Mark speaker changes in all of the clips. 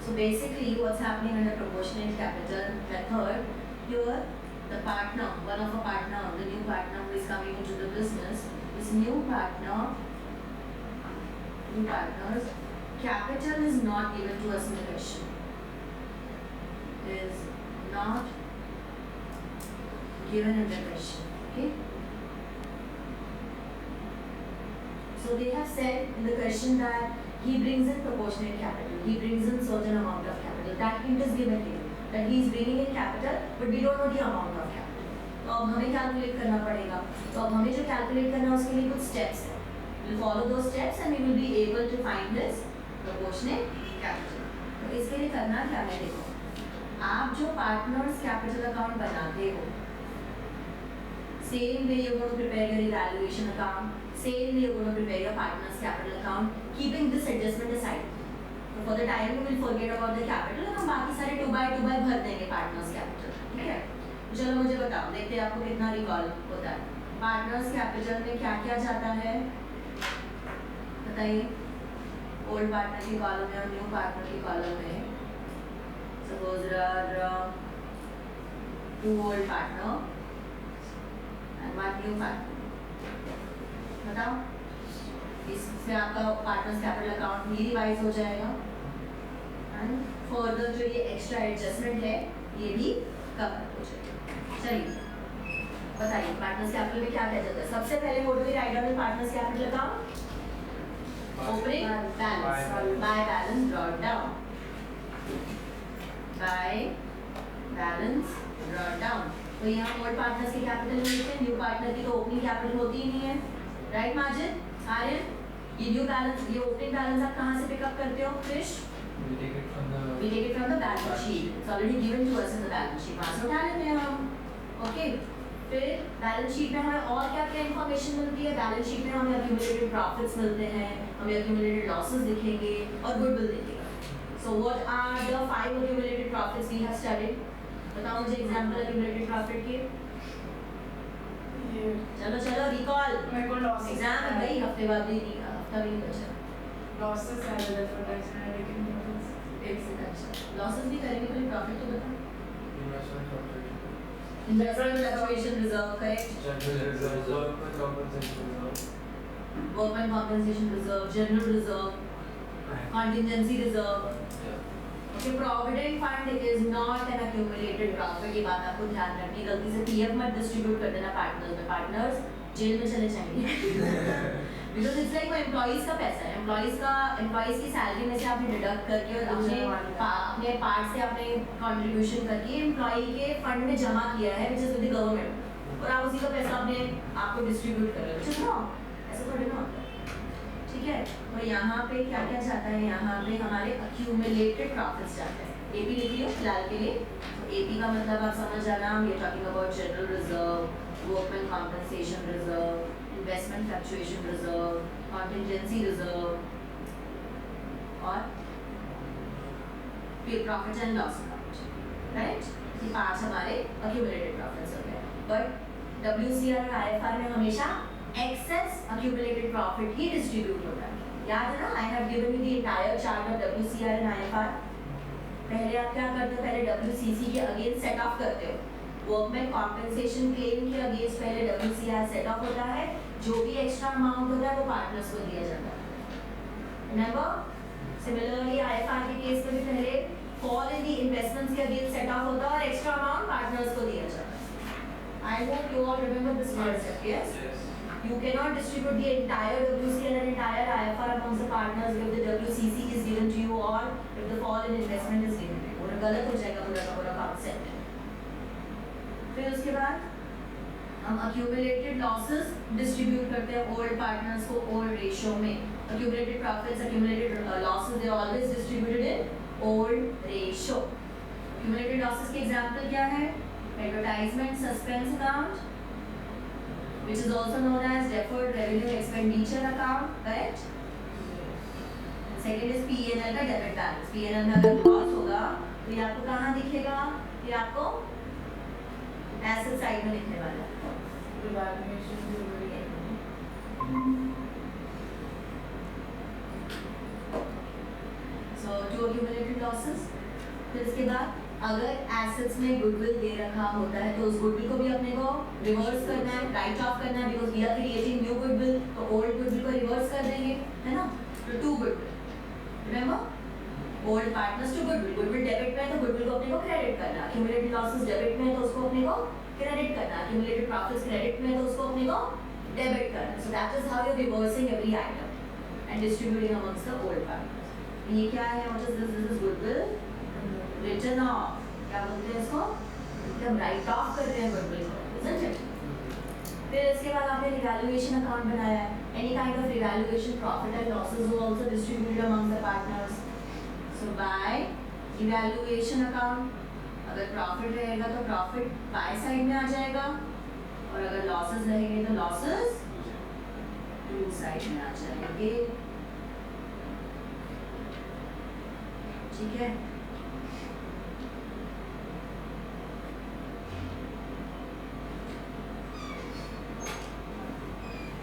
Speaker 1: So basically what's happening under proportionate capital method, here the partner, one of a partner, the new partner who is coming into the business, this new partner's capital is not given to us in the question. Is not given in the question. Okay? So they have said in the question that he brings in proportionate capital, he brings in certain amount of capital. That hint is given here that he is bringing in capital, but we don't know the amount of capital. तो अब हमें calculate करना पड़ेगा. तो अब हमें जो calculate करना है उसके लिए कुछ स्टेप्स हैं. We'll follow those steps and we will be able to find his proportionate capital. तो इसके लिए करना क्या है, देखो. आप जो पार्टनर्स कैपिटल अकाउंट बनाते हो, same way you're going to prepare your evaluation account, same way you're going to prepare your partner's capital account, keeping this adjustment aside. So for the time we will forget about the capital and हम बाकी सारे 2 by 2 भर देंगे partner's capital. ठीक है? चलो मुझे बताओ, देखते हैं आपको कितना रिकॉल होता है. पार्टनर्स कैपिटल में क्या क्या जाता है बताइए. ओल्ड पार्टनर की कॉलम में और न्यू पार्टनर की कॉलम में. Suppose there are 2 old partner and 1 new partner. बताओ, इससे आपका पार्टनर्स कैपिटल अकाउंट भी रिवाइज हो जाएगा एंड फर्दर जो ये एक्स्ट्रा एडजस्टमेंट है ये भी कवर हो जाएगा. चलिए बताइए पार्टनर्स कैपिटल में क्या क्या जाता है. सबसे पहले what do we write down in partners capital account? Opening balance, by balance brought down, by balance brought down. तो यहाँ ओल्ड पार्टनर्स के कैपिटल में लिखते हैं, न्यू पार्टनर की तो ओपनिंग कैपिटल होती ही नहीं है. राइट माजिद, आर्यन, ये न्यू बैलेंस, ये ओपनिंग बैलेंस आप कहाँ से पिकअप करते हो? Fish, we take it from the balance sheet. It's already given to us in the balance sheet. वहाँ से उठा लेते हैं हम. ओके, फिर बैलेंस शीट में हमें और क्या क्या इन्फॉर्मेशन मिलती है? बैलेंस शीट में हमें अक्यूमुलेटेड प्रॉफिट्स मिलते हैं, हमें अक्यूमुलेटेड लॉसेस दिखेंगे और गुडविल दिखेगा. So what are the 5 accumulated profits we have studied? बताओ मुझे एग्जांपल अक्यूमुलेटेड प्रॉफिट के. चलो चलो रिकॉल.
Speaker 2: मेरे को लॉस
Speaker 1: एग्जाम है भाई, हफ्ते बाद भी नहीं, हफ्ता भी नहीं बचा.
Speaker 2: लॉसेस है फॉर टैक्स में लेकिन
Speaker 1: एक सेकंड. अच्छा लॉसेस भी करेंगे, पहले प्रॉफिट तो बताओ.
Speaker 2: Investment
Speaker 1: fluctuation reserve, correct. Workman compensation reserve, general reserve, contingency reserve. Okay, provident fund is not an accumulated profit. ये बात आपको ध्यान रखनी, गलती से पीएफ मत डिस्ट्रीब्यूट कर देना पार्टनर्स में. पार्टनर्स जेल में चले जाएंगे बिकॉज इट्स लाइक वो एम्प्लॉइज का पैसा है. एम्प्लॉइज की सैलरी में से आपने डिडक्ट करके और अपने पार्ट से आपने कंट्रीब्यूशन करके एम्प्लॉई के फंड में जमा किया है which is with the government, और आप उसी का पैसा अपने आपको डिस्ट्रीब्यूट कर रहे हो. चलो ऐसा थोड़ी ना होता है. ठीक है, तो यहाँ पे क्या क्या जाता है? यहाँ पे हमारे अक्यूमुलेटेड प्रॉफिट्स जाते हैं. एपी लिख लियो फिलहाल के लिए. तो एपी का मतलब आप समझ जाना, we are talking about general reserve, workman compensation reserve, investment fluctuation reserve, contingency reserve और फिर profit and loss account. Right, ये 5 हमारे अक्यूमुलेटेड प्रॉफिट्स हो गए. बट डब्ल्यूसीआर और आईएफआर में हमेशा एक्सेस अक्यूमुलेटेड प्रॉफिट ही डिस्ट्रीब्यूट होता है. याद है ना, I have given you the entire chart of WCR and IFR. पहले आप क्या करते हो? पहले डब्ल्यूसीसी के अगेंस्ट सेट ऑफ करते हो. वर्कमैन कॉम्पेंसेशन क्लेम के अगेंस्ट पहले डब्ल्यूसीआर सेट ऑफ होता है. जो भी एक्स्ट्रा अमाउंट होता है वो पार्टनर्स को दिया जाता है. रिमेंबर, सिमिलरली आईएफआर के केस में भी पहले फॉल इन द इन्वेस्टमेंट्स के अगेंस्ट सेट ऑफ होता है और एक्स्ट्रा अमाउंट पार्टनर्स को दिया जाता है. I hope you all remember this concept. Yes, you cannot distribute the entire WCL and entire IFR amongst the partners if the WCC is given to you or if the fall in investment is given to you. वो गलत हो जाएगा पूरा का पूरा concept. फिर उसके बाद हम accumulated losses distribute करते हैं old partners को old ratio में. Accumulated profits, accumulated losses, they are always distributed in old ratio. Accumulated losses के example क्या है? Advertisement suspense account, which is also known as deferred revenue expenditure account, correct? And second is P&L का debit balance. P&L में अगर loss होगा तो ये आपको कहाँ दिखेगा? ये आपको asset side में दिखने वाला है. So to to accumulated losses। फिर इसके बाद अगर एसेट्स में गुडविल दे रखा होता है तो उस गुडविल को भी अपने को रिवर्स करना है, राइट ऑफ करना है, because we are creating new goodwill, तो ओल्ड गुडविल को रिवर्स कर देंगे, है ना। तो to goodwill, remember old partners to goodwill, goodwill debit में है तो गुडविल को अपने को क्रेडिट करना, accumulated losses डेबिट में है तो उसको अपने को क्रेडिट करना, accumulated profits क्रेडिट में है तो उसको अपने को डेबिट करना। So that is how you are reversing every item and distributing amongst the old partners. ये क्या है, what is this, this is goodwill written off, क्या बोलते हैं इसको, हम राइट ऑफ कर रहे हैं गुडविल को, isn't it? फिर इसके बाद आपने रिवैल्यूएशन अकाउंट बनाया है, any kind of revaluation profit and losses वो also distributed among the partners. So by evaluation account, अगर प्रॉफिट रहेगा तो प्रॉफिट बाय साइड में आ जाएगा और अगर लॉसेस रहेंगे तो लॉसेस टू साइड में आ जाएंगे, ठीक है।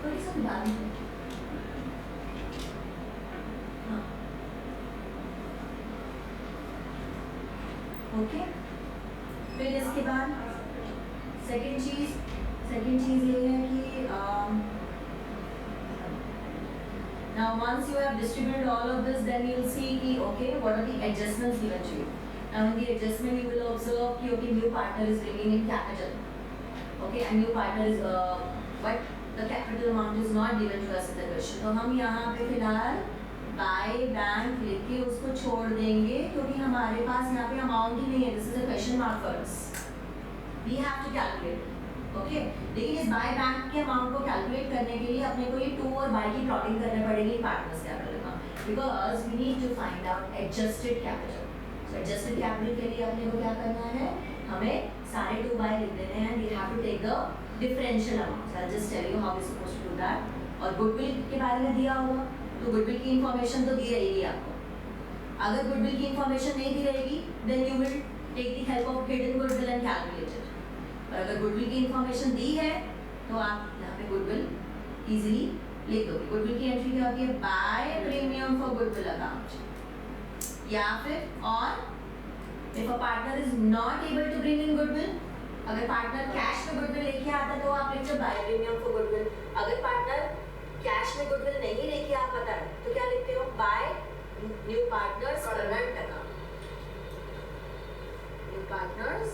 Speaker 1: थोड़ी सा डाल दो, हाँ, ओके। फिर इसके बाद सेकंड चीज ये है कि now once you have distributed all of this, then you will see कि okay what are the adjustments given to you. Now in the adjustment you will observe कि okay new partner is bringing in capital, okay, and new partner is but the capital amount is not given to us in the question, तो हम यहाँ पे फिलहाल by bank लेके उसको छोड़ देंगे क्योंकि हमारे पास यहाँ पे अमाउंट ही नहीं है, this is a question mark for us, we have to calculate, okay. लेकिन इस बाय बैंक के अमाउंट को कैलकुलेट करने के लिए अपने को ये टू और बाय की प्लॉटिंग करने पड़ेगी पार्टनर्स कैपिटल का, because we need to find out adjusted capital. So adjusted capital के लिए अपने को क्या करना है, हमें सारे टू बाय लिख देने हैं, we have to take the differential amount. I just tell you how we supposed to do that. और गुडविल के बारे में दिया होगा तो गुडविल की इंफॉर्मेशन तो दी रहेगी आपको, अगर गुडविल की इंफॉर्मेशन नहीं दी रहेगी then you will take the help of hidden goodwill and calculate it. और अगर गुडविल की इंफॉर्मेशन दी है तो आप यहाँ पे गुडविल इजीली लिख दोगे। गुडविल की एंट्री क्या होती है, by premium for goodwill account, या फिर और if a partner is not able to bring in goodwill, अगर पार्टनर कैश में गुडविल लेके आता है तो आप लिखते हो बाय प्रीमियम फॉर गुडविल। अगर पार्टनर कैश में गुडविल नहीं लेके आप पता है तो क्या लिखते हो, by new partners current account, new partners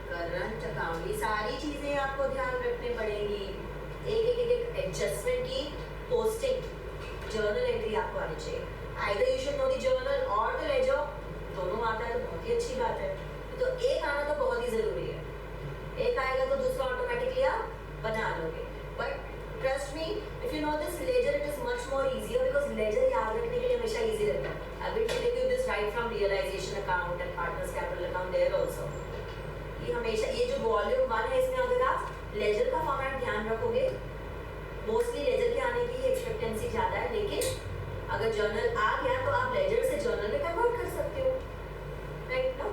Speaker 1: current account. ये सारी चीजें आपको ध्यान रखने पड़ेगी, एक एडजस्टमेंट की पोस्टिंग जर्नल एंट्री आपको आनी चाहिए, either you should know the journal और द लेजर, दोनों आता है तो बहुत ही अच्छी बात है, तो एक आना तो बहुत ही जरूरी है, एक आएगा तो दूसरा ऑटोमेटिकली आप बना लोगे। But trust me, if you know this ledger it is much more easier, because ledger याद रखने के लिए हमेशा इजी रहता है। I will tell you this right from realization account and partners capital account there also. ये हमेशा, ये जो वॉल्यूम 1 है इसमें अगर आप लेजर का फॉर्मेट ध्यान रखोगे, मोस्टली लेजर के आने की एक्सपेक्टेंसी ज़्यादा है, लेकिन अगर जर्नल आ गया तो आप लेजर से जर्नल में कन्वर्ट कर सकते हो, राइट ना,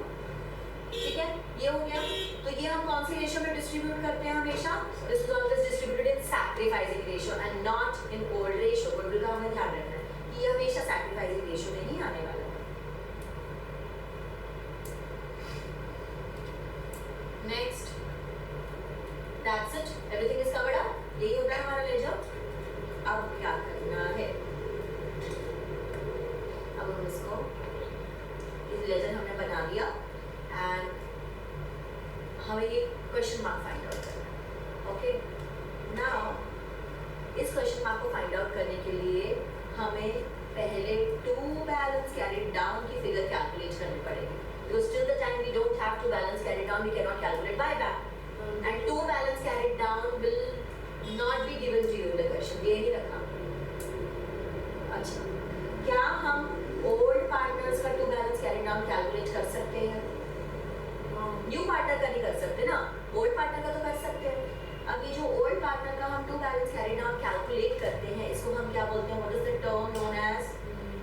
Speaker 1: ठीक है। ये हो गया, तो ये हम कौन सी रेशियो में डिस्ट्रीब्यूट करते हैं हमेशा, this is always distributed in sacrificing ratio and not in old ratio. Goodwill का हमें ध्यान रखना है, ये हमेशा सैक्रिफाइसिंग रेशियो में ही आने वाला है। Next, that's it, everything is covered up, यही होता है हमारा लेजर। अब क्या करना है, अब हम इसको, इस लेजर हमने बना दिया एंड हमें ये क्वेश्चन मार्क फाइंड आउट करना है, ओके। नाउ इस क्वेश्चन मार्क को फाइंड आउट करने के लिए हमें पहले टू बैलेंस कैरिड डाउन की फिगर कैलकुलेट करनी पड़ेगी, because till the time we don't have to balance carried down we cannot calculate buyback, and two balance carried down will not be given to you in the question, ये नहीं रखा। अच्छा, क्या हम old partners का to balance carried down calculate कर सकते हैं? न्यू पार्टनर का नहीं कर सकते ना, ओल्ड पार्टनर का तो कर सकते हैं। अब ये जो ओल्ड पार्टनर का हम to balance carried down calculate करते हैं, इसको हम क्या बोलते हैं, what is the term known as,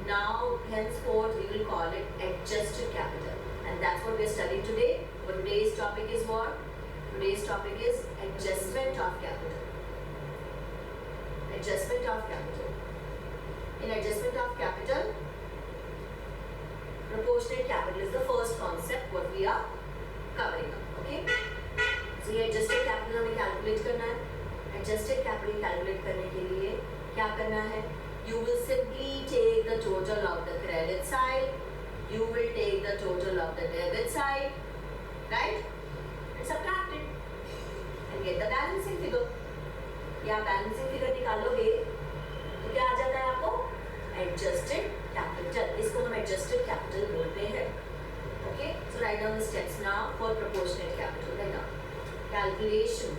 Speaker 1: now henceforth we will call it adjusted capital, and that's what we are studying today. But today's topic is what? Today's topic is adjustment of capital. Adjustment of capital. In adjustment of capital, proportionate capital is the first concept what we are covering up. Okay, so ये adjusted capital हमें calculate करना है. Adjusted capital calculate करने के लिए क्या करना है? You will simply take the total of the credit side, you will take the total of the debit side, right, and subtract it and get the balancing figure. या balancing figure निकालोगे तो क्या आ जाता है आपको? Adjusted capital. इसको हम adjusted capital बोलते हैं. Okay, so write down the steps now for proportionate capital. Right now, calculation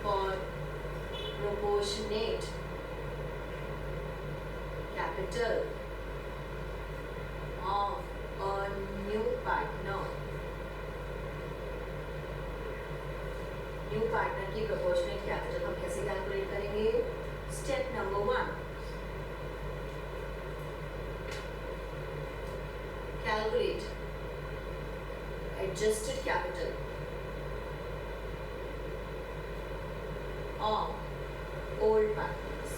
Speaker 1: for proportionate capital of a new partner. New partner की प्रोपोर्शनेट कैपिटल हम कैसे कैलकुलेट करेंगे? Step number 1, calculate adjusted capital of old partners.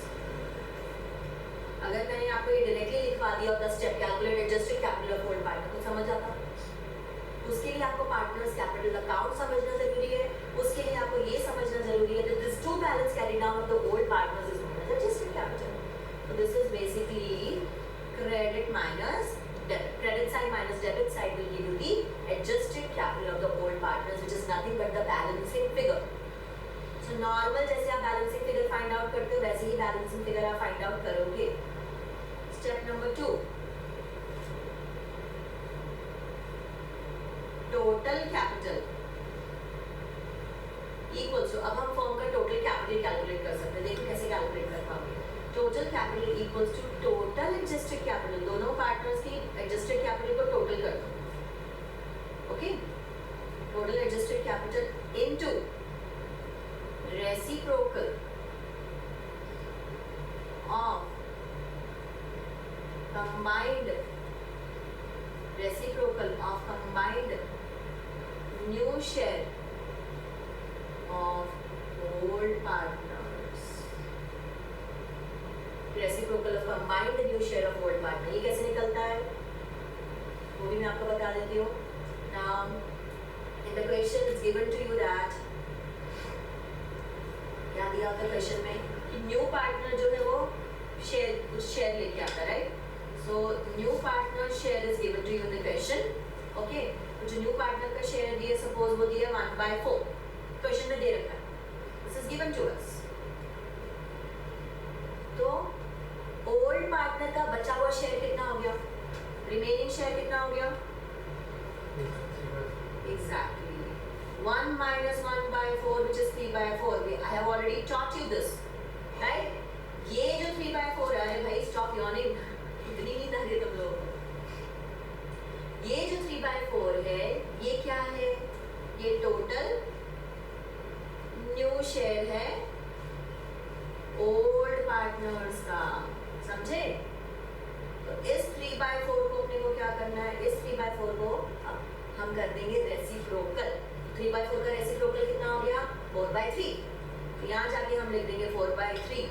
Speaker 1: अगर मैंने आपको ये directly लिखवा दिया होता step calculate adjusted capital of old partner तो समझ आता. उसके लिए आपको पार्टनर्स कैपिटल अकाउंट समझना जरूरी है. उसके लिए आपको ये समझना जरूरी है that this true balance carried down of the old partners is known as adjusted capital. So this is basically credit minus debit. Credit side minus debit side will give you the adjusted capital of the old partners, which is nothing but the balancing figure. So normal जैसे आप balancing figure find out करते हो वैसे ही balancing figure आप find out करोगे. Step number 2, total capital equals to, अब हम firm का टोटल कैपिटल कैलकुलेट कर सकते हैं. देखो कैसे कैलकुलेट कर पाओगे. Total capital equals to total adjusted capital. दोनों पार्टनर्स की एडजस्टेड कैपिटल को टोटल कर दो. Okay, total adjusted capital into reciprocal of combined reciprocal of combined new share of old partners. Reciprocal of combined new share of old partner. ये कैसे निकलता है वो भी मैं आपको बता देती हूँ. Now in the question it's given to you that क्या दिया होता है क्वेश्चन में कि न्यू पार्टनर जो है वो शेयर कुछ शेयर लेके आता है, right. So new partner share is given to you in the question. Okay, जो न्यू पार्टनर का शेयर दिए सपोज वो दिया 1/4 क्वेश्चन में दे रखा है. This is given to us. तो ओल्ड पार्टनर का बचा हुआ शेयर कितना हो गया? रिमेनिंग शेयर कितना हो गया? Exactly 1 minus 1/4 which is 3/4. I have already taught you this, right? ये जो 3/4 है भाई, स्टॉप यॉर्निंग, इतनी नींद आ रही है तुम लोगों को. ये जो 3/4 है ये क्या है? ये टोटल न्यू शेयर है ओल्ड पार्टनर्स का. समझे? तो इस 3/4 को अपने को क्या करना है? इस 3/4 को अब हम कर देंगे रेसिप्रोकल. 3/4 का रेसिप्रोकल कितना हो गया? 4/3. तो यहाँ जाके हम लिख देंगे 4/3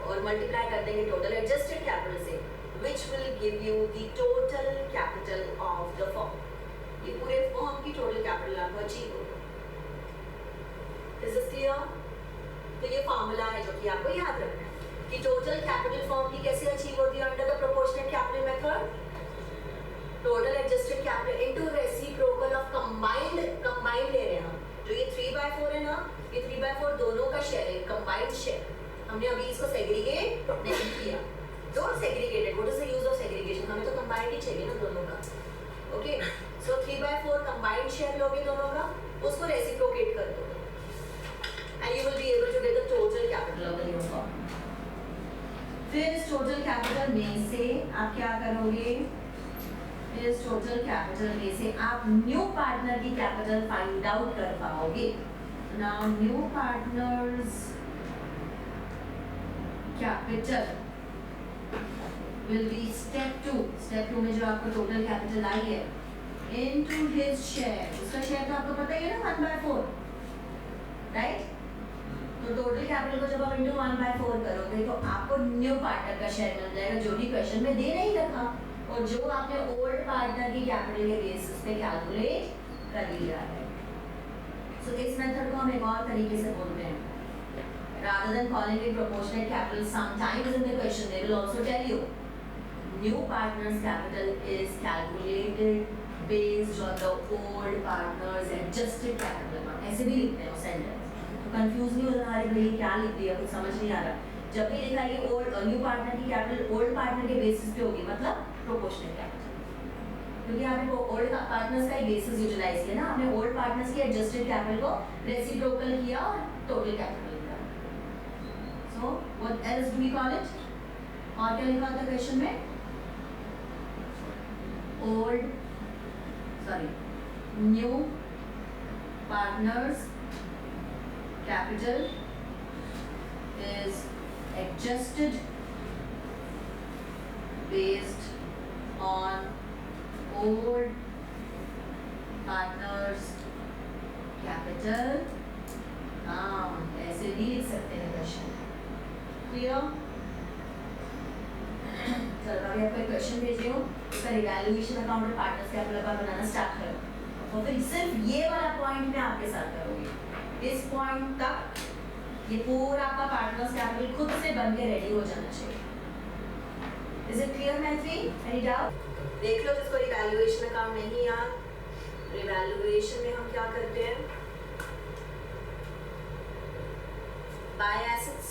Speaker 1: और मल्टीप्लाई कर देंगे टोटल एडजस्टेड कैपिटल से, which will give you the total capital of the firm. ये पूरे फर्म की टोटल कैपिटल आपको अचीव होगा. Is this clear? तो ये फॉर्मूला है जो कि आपको याद रखना है कि टोटल कैपिटल फर्म की कैसे अचीव होती है under the proportionate capital method. Total adjusted capital into reciprocal of combined ले रहे हैं हम. जो ये 3/4 है ना, ये 3/4 दोनों का शेयर है, कंबाइंड शेयर. हमने अभी इसको सेग्रीगेट नहीं किया. Don't segregate it. What is the use of segregation? हमें तो कंबाइंड ही चाहिए ना दोनों का. ओके, सो 3/4 कंबाइंड शेयर लोगे दोनों का, उसको रेसिप्रोकेट कर दो and you will be able to get the total capital of the new firm. फिर इस total capital में से आप क्या करोगे? इस total capital में से आप new partner की capital find out कर पाओगे. Now new partners capital will be step 2. Step 2 में जो आपको total capital आई है into his share. उसका share तो आपको पता ही है ना 1/4, right? तो तो टोटल कैपिटल को जब आप इंटू 1/4 करोगे तो आपको न्यू पार्टनर का शेयर मिल जाएगा, जो भी क्वेश्चन में दे नहीं रखा और जो आपने ओल्ड पार्टनर की कैपिटल के बेसिस पे कैलकुलेट कर लिया है। सो इस मेथड को हम एक और तरीके से बोलते हैं, rather than calling it proportionate capital, sometimes in the question they will also tell you new partner's capital is calculated based on the old partner's adjusted capital amount, ऐसे भी लिखते हैं वो सेंटेंस, तो कंफ्यूज नहीं होना, अरे भाई क्या लिख दिया, कुछ समझ नहीं आ रहा। जब भी लिखा ये ओल्ड न्यू पार्टनर की कैपिटल ओल्ड पार्टनर के बेसिस पे होगी, मतलब प्रोपोर्शनल कैपिटल, क्योंकि आपने ओल्ड पार्टनर्स का ही बेसिस यूटिलाइज किया ना, आपने ओल्ड पार्टनर्स की एडजस्टेड कैपिटल को रेसिप्रोकल किया और टोटल कैपिटल किया। So what else do we call it? और क्या लिखा था क्वेश्चन में? Old new partners capital is adjusted based on old partners capital, ऐसे भी लिख सकते हैं क्वेश्चन। क्लियर? चलो अभी आपको एक क्वेश्चन भेज रही हूँ, उसका इवैल्यूएशन अकाउंट और पार्टनर्स कैपिटल का बनाना स्टार्ट करो, और फिर सिर्फ ये वाला पॉइंट मैं आपके साथ करूँगी। इस पॉइंट तक ये पूरा आपका पार्टनर्स कैपिटल खुद से बन के रेडी हो जाना चाहिए। Is it clear Maithri? Any doubt? देख लो जिसको इवैल्यूएशन अकाउंट नहीं याद, इवैल्यूएशन में हम क्या करते हैं, by assets,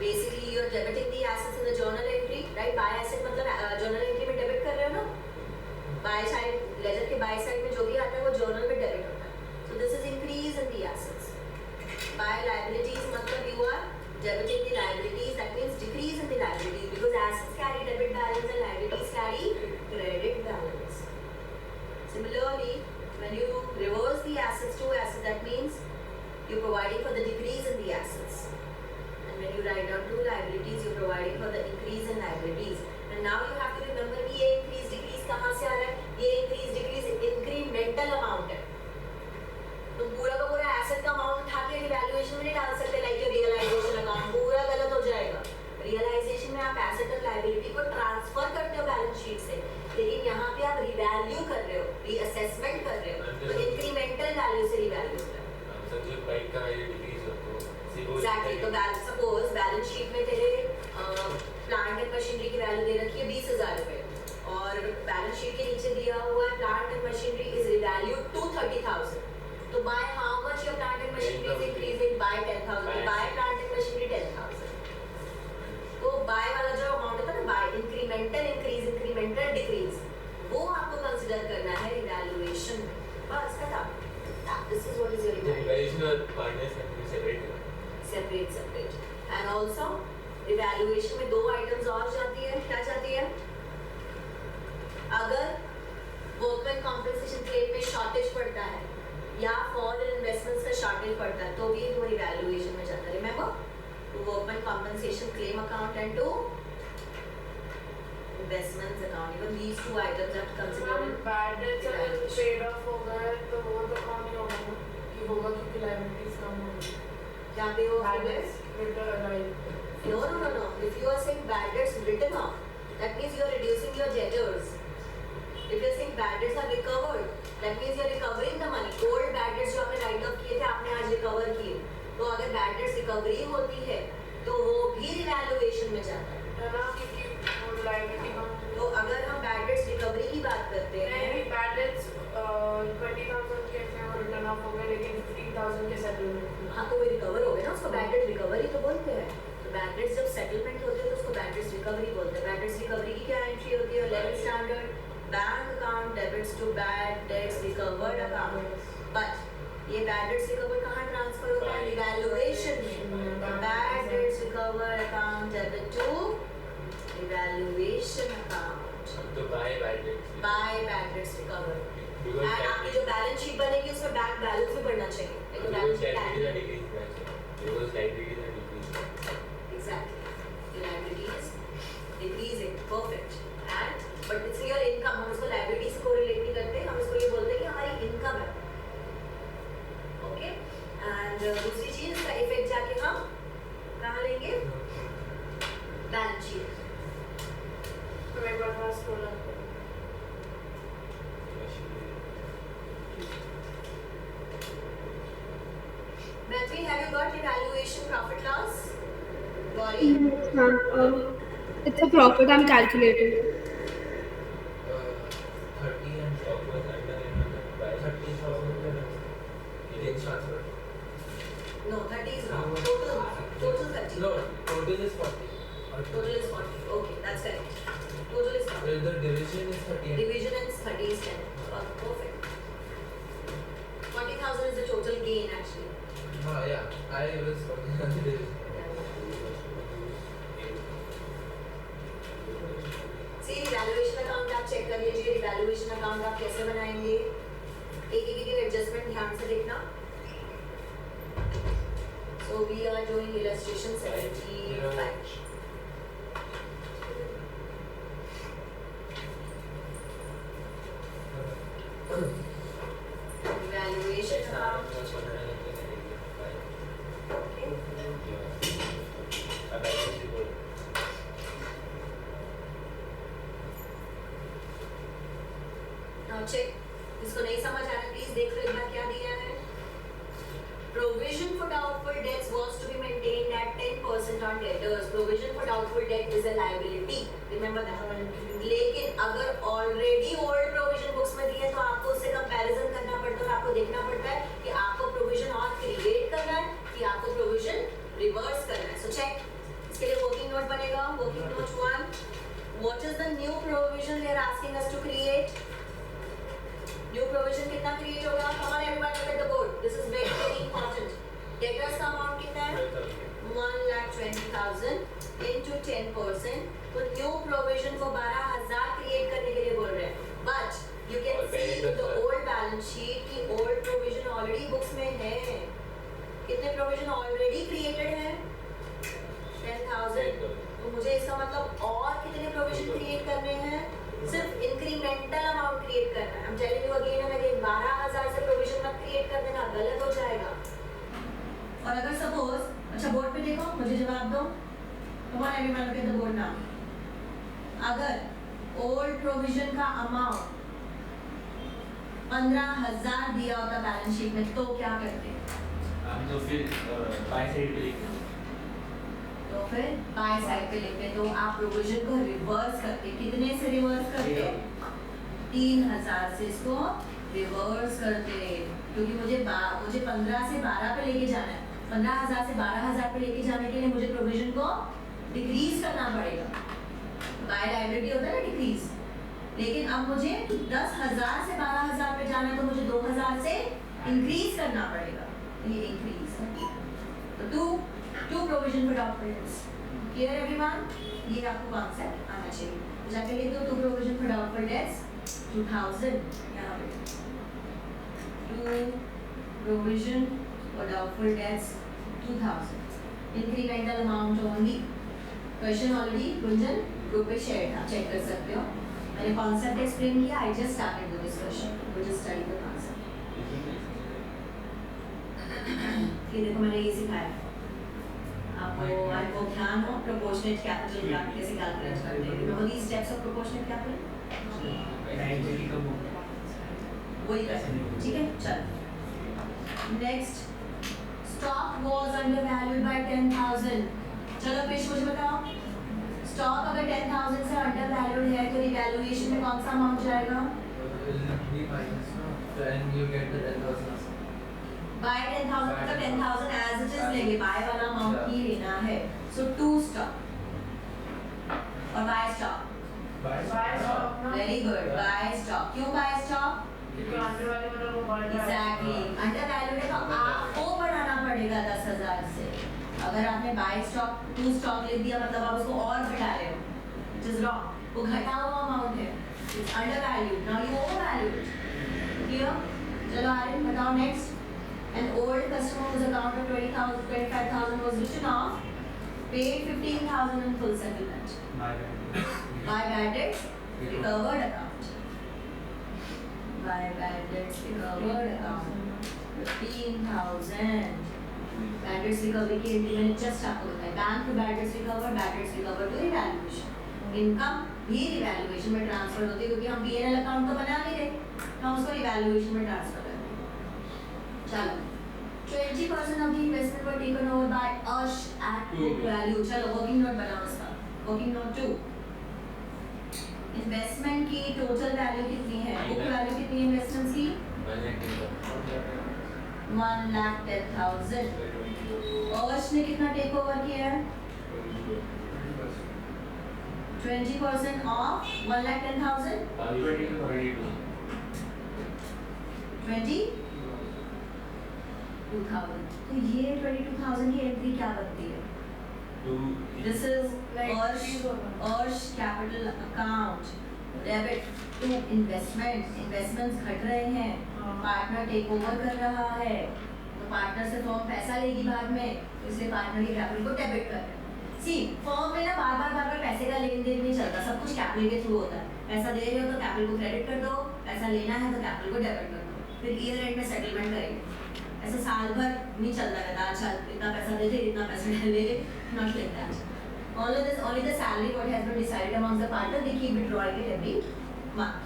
Speaker 1: basically you are debiting the assets in the journal entry, right? By asset मतलब जर्नल एंट्री में डेबिट कर रहे हो ना, बाय साइड लेजर के बाय साइड में जो भी आता है वो जर्नल में डेबिट होता है। So this is increase in the assets. By liabilities मतलब you are debiting the liabilities, that means decrease in the liabilities, because assets carry debit balance and liabilities carry credit balance. Similarly, when you reverse the assets to assets, that means you're providing for the decrease in the assets. And when you write down to liabilities, you're providing for the increase in liabilities. And now you have to remember कि ये increase decrease कहाँ से आ रहा है? ये increase decrease incremental amount है। तो पूरा का पूरा एसेट का अमाउंट उठा के रिवैल्यूएशन में नहीं डाल सकते, लाइक रियलाइजेशन अकाउंट, पूरा गलत हो जाएगा। रियलाइजेशन में आप एसेट और लायबिलिटी को ट्रांसफर करते हो बैलेंस शीट से, लेकिन यहाँ पे आप रिवैल्यू कर रहे हो, रीअसेसमेंट कर रहे हो, तो इंक्रीमेंटल वैल्यू से रिवैल्यू कर रहे हो।
Speaker 3: सर जो प्राइस का वैल्यू डिक्रीज होता है,
Speaker 1: एग्जैक्टली। तो सपोज बैलेंस शीट में तेरे प्लांट एंड मशीनरी की वैल्यू दे रखी है 20,000 रुपए, और बैलेंस शीट के नीचे दिया हुआ है plant and machinery is revalued to 30,000। तो by how much your plant and machinery is increasing? By 10,000. By plant and machinery 10,000. तो by वाला जो अमाउंट था ना, by incremental increase, incremental decrease, वो आपको कंसीडर करना है इवैल्यूएशन में। बस खत्म। This is what is your
Speaker 3: evaluation और partners separate है।
Speaker 1: Separate. And also इवैल्यूएशन में दो आइटम्स और जाती है, क्या जाती है? अगर वर्कमैन कॉम्पेंसेशन क्लेम में शॉर्टेज पड़ता है या फॉल इन इन्वेस्टमेंट्स का शॉर्टेज पड़ता है, तो भी तुम्हारी वैल्यूएशन में जाता है। Remember, to workman compensation claim account and to investments account, even these two items are considered.
Speaker 2: Bad debts अगर पेड ऑफ हो गए तो वो तो कम ही होगा ना, कि होगा क्योंकि लायबिलिटीज कम होंगी।
Speaker 1: क्या पे हो
Speaker 2: bad debts return like
Speaker 1: No. If you are saying bad debts written off, that means you are reducing your debtors. If you are saying bad debts are recovered, that means you are recovering the money. Old bad debts जो आपने write off किए थे, आपने आज recover किए, तो अगर bad debts recovery होती है तो वो भी revaluation में जाता है
Speaker 2: ना, क्योंकि वो लायबिलिटी कम।
Speaker 1: तो अगर हम bad debts recovery की बात करते हैं,
Speaker 2: नहीं, बैड डेट्स 20,000 के रिटर्न ऑफ हो गए, लेकिन 15,000 के सेटलमेंट।
Speaker 1: हाँ, तो वो रिकवर हो गए ना, उसको बैड डेट रिकवरी तो बोलते हैं। तो बैड डेट्स जब सेटलमेंट होते हैं तो उसको बैड डेट्स रिकवरी बोलते हैं। बैड डेट्स रिकवरी की क्या एंट्री होती है? 11 standard bank account debits to bad debts recovered account. But ये बैड डेट्स रिकवर कहाँ ट्रांसफर होता है? इवैल्यूएशन में। Bad debts recovered account debit to evaluation account,
Speaker 3: तो by bad debts,
Speaker 1: by bad debts recovered. And आपकी जो balance sheet बनेगी उसमें बैंक बैलेंस भी बढ़ना चाहिए, लेकिन balance sheet exactly, the liability is decreasing, perfect, and but it's your income, हम इसको liability से correlate नहीं करते, हम इसको ये बोलते हैं कि हमारी income है, okay? And दूसरी चीज इसका effect
Speaker 2: पास थोड़ा
Speaker 1: Mehdi, have you got evaluation profit loss? Gauri?
Speaker 4: Yes, ma'am. It's a profit I'm calculating.
Speaker 3: 30 and stock was under by 30,000 Indian transfer.
Speaker 1: No, 30 is wrong. Total 30.
Speaker 3: No, total is 40.
Speaker 1: Total is 40. Okay, that's correct. Total is 40.
Speaker 3: The division is 30.
Speaker 1: Division is 30 is 10. Perfect. 40,000 is the total gain actually.
Speaker 3: Yeah, I was talking on the division.
Speaker 1: See, evaluation account आप check कर लीजिए. Evaluation account आप कैसे बनाएंगे? एक adjustment ध्यान से देखना. So we are doing illustration 75. Evaluation account. Now check. इसको नहीं समझ आ रहा, प्लीज देख लो एक बार क्या दिया है. Provision for doubtful debts was to be maintained at 10% on debtors. Provision for doubtful debt is a liability. Remember that. लेकिन अगर already old provision books में दिए तो आपको उससे comparison करना पड़ता है और आपको देखना पड़ता है कि आपको provision और create करना है कि आपको provision reverse करना है. So check. इसके लिए working note बनेगा. Working note 1. What is the new provision they are asking us to create? New provision कितना create होगा? Come on everyone, look at the board. This is very very important. Debtors का amount कितना है? 1,20,000 into 10%. तो new provision को 12,000 create करने के लिए बोल रहे हैं. But you can see the old balance sheet की old provision already books में है. कितने provision already created हैं? 10,000. तो मुझे इसका मतलब और कितने provision create करने हैं? सिर्फ इंक्रीमेंटल अमाउंट क्रिएट करना है. I'm telling you again and again, 12,000 से प्रोविजन मत क्रिएट कर देना, गलत हो जाएगा. और अगर सपोज, अच्छा बोर्ड पे देखो, मुझे जवाब दो. Come on everyone, look at the board now. अगर ओल्ड प्रोविजन का अमाउंट 15,000 दिया होता बैलेंस शीट में तो क्या करते?
Speaker 3: तो फिर बाय साइड पे लिखते.
Speaker 1: तो फिर बाय साइड पे लिखते. तो आप प्रोविजन को रिवर्स करते. कितने से रिवर्स करते? 3,000 से इसको रिवर्स करते. क्योंकि मुझे 15 से 12 पे लेके जाना है. 15,000 से 12,000 पे लेके जाने के लिए मुझे प्रोविजन को डिक्रीज करना पड़ेगा. बाय लायबिलिटी होता है ना डिक्रीज. लेकिन अब मुझे 10,000 से 12,000 पे जाना है तो मुझे 2,000 से इंक्रीज करना पड़ेगा. ये इंक्रीज है. तो to provision for doubtful debts. Clear everyone? ये आपको कॉन्सेप्ट आना चाहिए. तो जाके लिख दो to provision for doubtful debts 2,000 यहाँ पे. To provision for doubtful debts 2,000. Incremental amount only. Question already Gunjan group पे शेयर था, चेक कर सकते हो. मैंने कॉन्सेप्ट एक्सप्लेन किया. I just started with this question. We just study the concept. ये देखो मैंने ये सिखाया आपको ध्यान हो. प्रोपोर्शनेट कैपिटल का कैसे कैलकुलेट करते हैं. Remember the steps of proportionate capital. वही ठीक है. चलो next. Stock was undervalued by 10,000. चलो पेश मुझे बताओ. स्टॉक अगर 10,000 से अंडरवैल्यूड है तो रिवैल्यूएशन में कौन सा अमाउंट जाएगा?
Speaker 3: Then you get the 10,000.
Speaker 1: By 10,000 का 10,000 एज इट इज लेंगे. बाय वाला अमाउंट ही लेना है. सो टू स्टॉक और by stock. Very good. By stock. क्यों बाय स्टॉक? एग्जैक्टली. अंडरवैल्यूड है तो आपको बढ़ाना पड़ेगा 10,000 से. अगर आपने बाय स्टॉक टू स्टॉक लिख दिया मतलब आप उसको और घटा रहे हो. It is wrong. वो घटा हुआ अमाउंट है. It's undervalued. Now you overvalued. Clear? चलो आर्यन बताओ next. An old customer whose account of 20,000, 25,000 was written off, paid 15,000 in full settlement. By bad debts, recovered account. By bad debts, recovered account. 15,000. Bad debts recovery के लिए मैंने just आपको बताया. Bank to bad debts recover to revaluation. Income ये revaluation में transfer होती है, क्योंकि हम P&L अकाउंट तो बना नहीं रहे, हम उसको रिवैल्यूएशन में ट्रांसफर कर रहे हैं। चलो 20% of the investment were taken over by us at book value। चलो वर्किंग नोट बनाओ इसका, वर्किंग नोट 2। इन्वेस्टमेंट की टोटल वैल्यू कितनी है, बुक वैल्यू कितनी है इन्वेस्टमेंट्स की? 1,10,000। अर्श ने कितना टेक ओवर किया है? 20% ऑफ 1,10,000। 22,000। तो ये 22,000 की एंट्री क्या बनती है? This is Arsh capital account, debit to investment. Investments घट रहे हैं, पार्टनर टेक ओवर कर रहा है, तो पार्टनर से फर्म पैसा लेगी बाद में, इसलिए पार्टनर के कैपिटल को डेबिट कर रहे हैं। सी फर्म में ना बार बार पैसे का लेन देन नहीं चलता, सब कुछ कैपिटल के थ्रू होता है। पैसा दे रहे हो तो कैपिटल को क्रेडिट कर दो, पैसा लेना है तो कैपिटल को डेबिट कर दो, फिर ईयर एंड में सेटलमेंट करेंगे। ऐसे साल भर नहीं चलता रहता, अच्छा इतना पैसा दे दे, इतना पैसा ले ले, not like that. Only the salary what has been decided amongst the partner, they keep withdrawing it every month।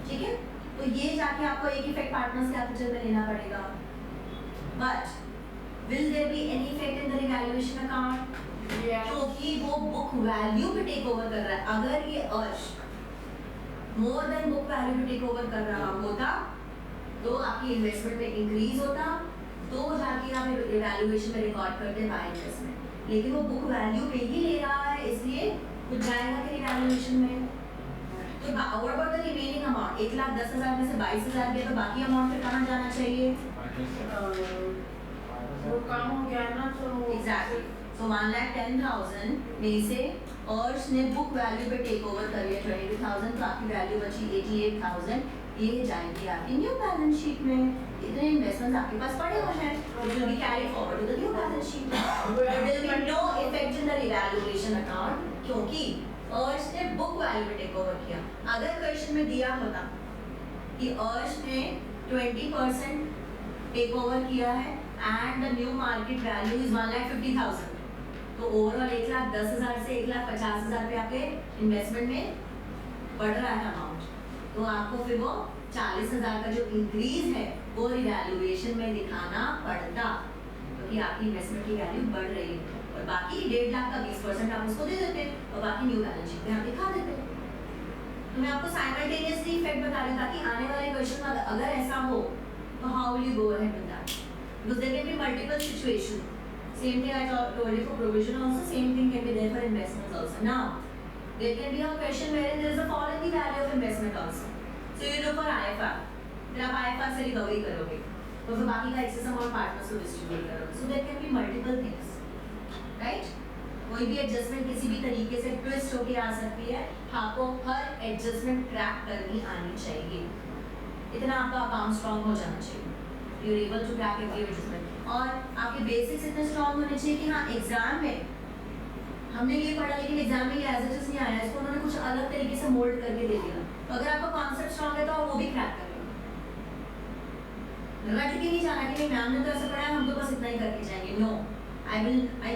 Speaker 1: ठीक है, तो ये जाके आपको एक इफेक्ट पार्टनर्स कैपिटल में लेना पड़ेगा। But will there be any effect in the revaluation account? क्योंकि वो बुक वैल्यू पे टेक ओवर कर रहा है। अगर ये अर्श मोर देन बुक वैल्यू पे टेक ओवर कर रहा होता तो आपकी इन्वेस्टमेंट में इंक्रीज होता, तो जाके आप इवैल्यूएशन में रिकॉर्ड करते बाय इन्वेस्टमेंट। लेकिन वो बुक वैल्यू पे ही ले रहा है, इसलिए कुछ जाएगा कि इवैल्यूएशन में। तो what about the remaining amount? 1,10,000 में से 22,000 गया, तो बाकी अमाउंट फिर कहाँ जाना चाहिए?
Speaker 2: वो काम हो गया ना, तो
Speaker 1: एग्जैक्टली। सो 1,10,000 में से अर्श ने बुक वैल्यू पे टेक ओवर कर लिया 22,000, तो आपकी वैल्यू बची 88,000। ये जाएंगे आपकी न्यू बैलेंस शीट में। इतने इन्वेस्टमेंट्स आपके पास पड़े हुए हैं, which will be carried forward to the new balance sheet। There will be no effect in the revaluation account, क्योंकि अर्श ने बुक वैल्यू पे टेक ओवर किया। अगर क्वेश्चन में दिया होता कि अर्श ने 20% टेक ओवर किया है and the new market value is 1,50,000, तो ओवरऑल 1,10,000 से 1,50,000 पे आपके इन्वेस्टमेंट में बढ़ रहा है अमाउंट, तो आपको फिर वो 40,000 का जो इंक्रीज है वो रिवैल्यूएशन में दिखाना पड़ता, क्योंकि आपकी इन्वेस्टमेंट की वैल्यू बढ़ रही है। और बाकी 1.5 लाख का 20% आप उसको दे देते और बाकी न्यू बैलेंस शीट में आप दिखा देते। तो मैं आपको साइमल्टेनियसली इफेक्ट बता रही हूँ, ताकि आने वाले क्वेश्चन में अगर ऐसा हो तो how will you go ahead with that, because there can be multiple situation. Same thing I told you for provision also, same thing can be there for investments also. Now there can be a question wherein there is a fall in the value of investment also, so you look for IFR, फिर आप IFR से recovery करोगे, तो फिर बाकी का excess amount partners को distribute करोगे। so there can be multiple things, right? कोई भी एडजस्टमेंट किसी भी तरीके से ट्विस्ट होके आ सकती है, आपको हर एडजस्टमेंट ट्रैक करनी आनी चाहिए, इतना आपका अकाउंट स्ट्रॉन्ग हो जाना चाहिए, you are able to track every adjustment. और आपके बेसिक्स इतने स्ट्रॉन्ग होने चाहिए कि हाँ एग्जाम में हमने ये पढ़ा लेकिन एग्जाम में ये एज इट इज नहीं आया, इसको उन्होंने कुछ अलग तरीके से मोल्ड करके दे दिया, तो अगर आपका कॉन्सेप्ट स्ट्रॉन्ग है तो आप वो भी क्रैक कर लेंगे। रट के नहीं जाना कि मैम ने तो ऐसा पढ़ा है हम तो बस इतना ही करके जाएंगे। No, I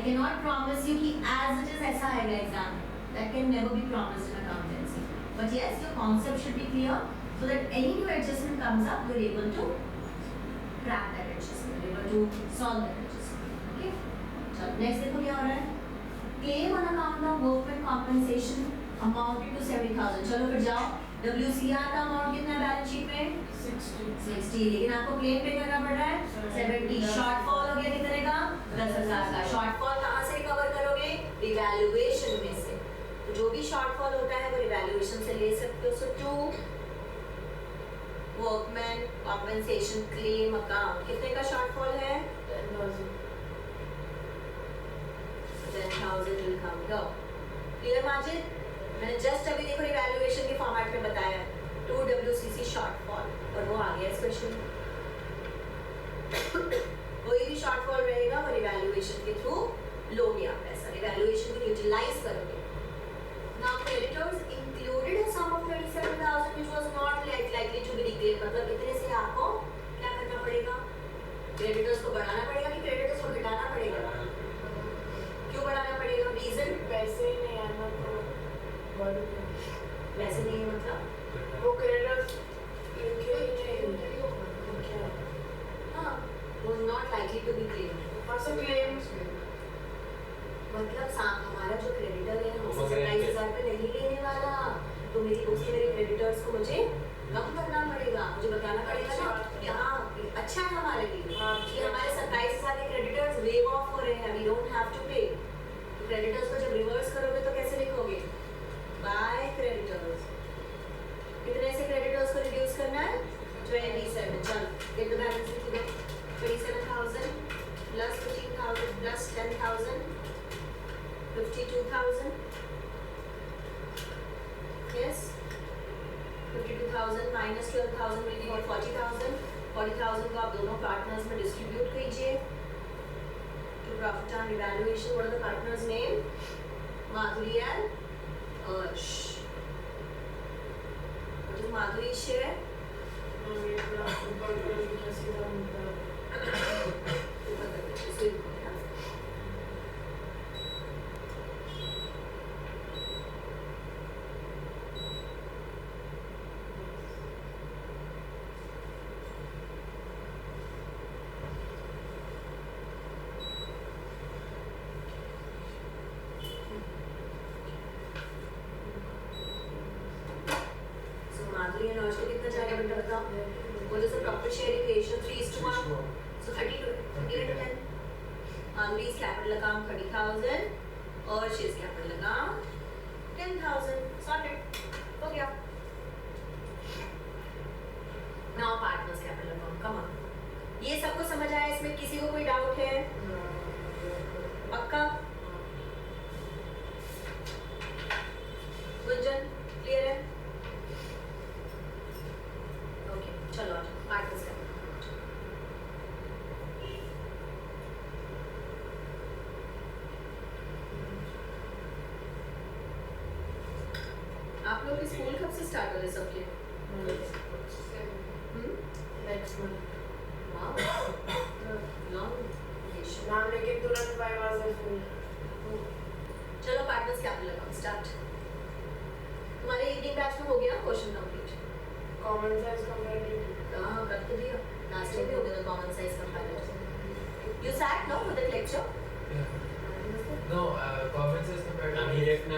Speaker 1: can not promise you कि एज इट इज ऐसा आएगा एग्जाम में, that can never be promised in accountancy, but yes your concept should be clear so that any new adjustment comes up you are able to crack that adjustment, able to solve that adjustment. Okay, चलो next देखो क्या हो रहा है। Claim on account of workman compensation amounted to 70,000। चलो फिर जाओ, WCR का अमाउंट कितना है बैलेंस शीट में? 60, लेकिन आपको क्लेम पे करना पड़ रहा है 70। शॉर्टफॉल हो गया कितने का? 10,000 का। शॉर्टफॉल कहाँ से रिकवर करोगे? रिवैल्यूएशन में से। तो जो भी शॉर्टफॉल होता है वो रिवैल्यूएशन से ले सकते हो। So to workman compensation claim account कितने का शॉर्टफॉल है? 10,000 will come here। Clear Majid? मैंने जस्ट अभी देखो इवैल्यूएशन के फॉर्मेट में बताया 2 WCC शॉर्टफॉल, और वो आ गया इस क्वेश्चन में। कोई भी शॉर्टफॉल रहेगा वो इवैल्यूएशन के थ्रू लोगे आप पैसा, इवैल्यूएशन को यूटिलाइज करोगे। Now creditors included a sum of 27,000 which was not likely to be reclaimed, मतलब इतने से आपको क्या करना पड़ेगा? क्रेडिटर्स को बढ़ाना पड़ेगा कि क्रेडिटर्स को घटाना पड़ेगा? क्यों बढ़ाना पड़ेगा? रीजन
Speaker 2: पैसे नहीं आना, तो
Speaker 1: वैसे नहीं है मतलब
Speaker 2: वो क्रेडिटर्स लिखे ही नहीं क्या
Speaker 1: हाँ was not likely to be claimed
Speaker 2: हाँ सो क्लेम
Speaker 1: मतलब हमारा जो क्रेडिटर है
Speaker 3: वो
Speaker 1: हमसे
Speaker 3: मगर
Speaker 1: 27,000 पे नहीं लेने वाला तो उसके मेरे क्रेडिटर्स को मुझे कम करना पड़ेगा मुझे बताना पड़ेगा ना कि हाँ अच्छा है हमारे लिए कि हमारे 27,000 के क्रेडिटर्स वेव ऑफ हो रहे हैं वी डोंट हैव टू पे क्रेडिटर्स को जब रिवर्स करोगे तो कैसे लिखोगे बाय क्रेडिटर्स कितने से क्रेडिटर्स को रिड्यूस करना है 27 चल गेट द बैलेंस लिख दो 27,000 plus 15,000 plus 10,000 52,000 yes 52,000 minus 12,000 will be what 40,000 40,000 को आप दोनों पार्टनर्स में डिस्ट्रीब्यूट कीजिए to profit on revaluation what are the partners name Madhuri and Arsh what is Madhuri's share इसको लिखो क्या माधुरी एंड अर्श को कितना जाएगा बेटा बताओ what is the proper sharing ratio 3:1 so 30 to 10 Madhuri is capital account 30,000 अर्श इज कैपिटल अकाउंट 10,000 सॉर्टेड हो गया now partners capital account come on ये सबको समझ आया इसमें किसी को कोई डाउट है पक्का गुंजन क्लियर है चलो पार्टनर्स कैपिटल आप लोग की स्कूल कब से स्टार्ट हो रहे सबके
Speaker 2: next month
Speaker 1: wow long vacation
Speaker 2: नाम लेके तुरंत 5 hours से फुल
Speaker 1: चलो पार्टनर्स कैपिटल अकाउंट स्टार्ट तुम्हारे इवनिंग बैच में हो गया question complete
Speaker 2: common sense comparative
Speaker 1: हाँ कर तो दिया लास्ट टाइम भी हो गया था common size comparison you sat no with the lecture
Speaker 3: No, common sense compared to
Speaker 5: अभी देखना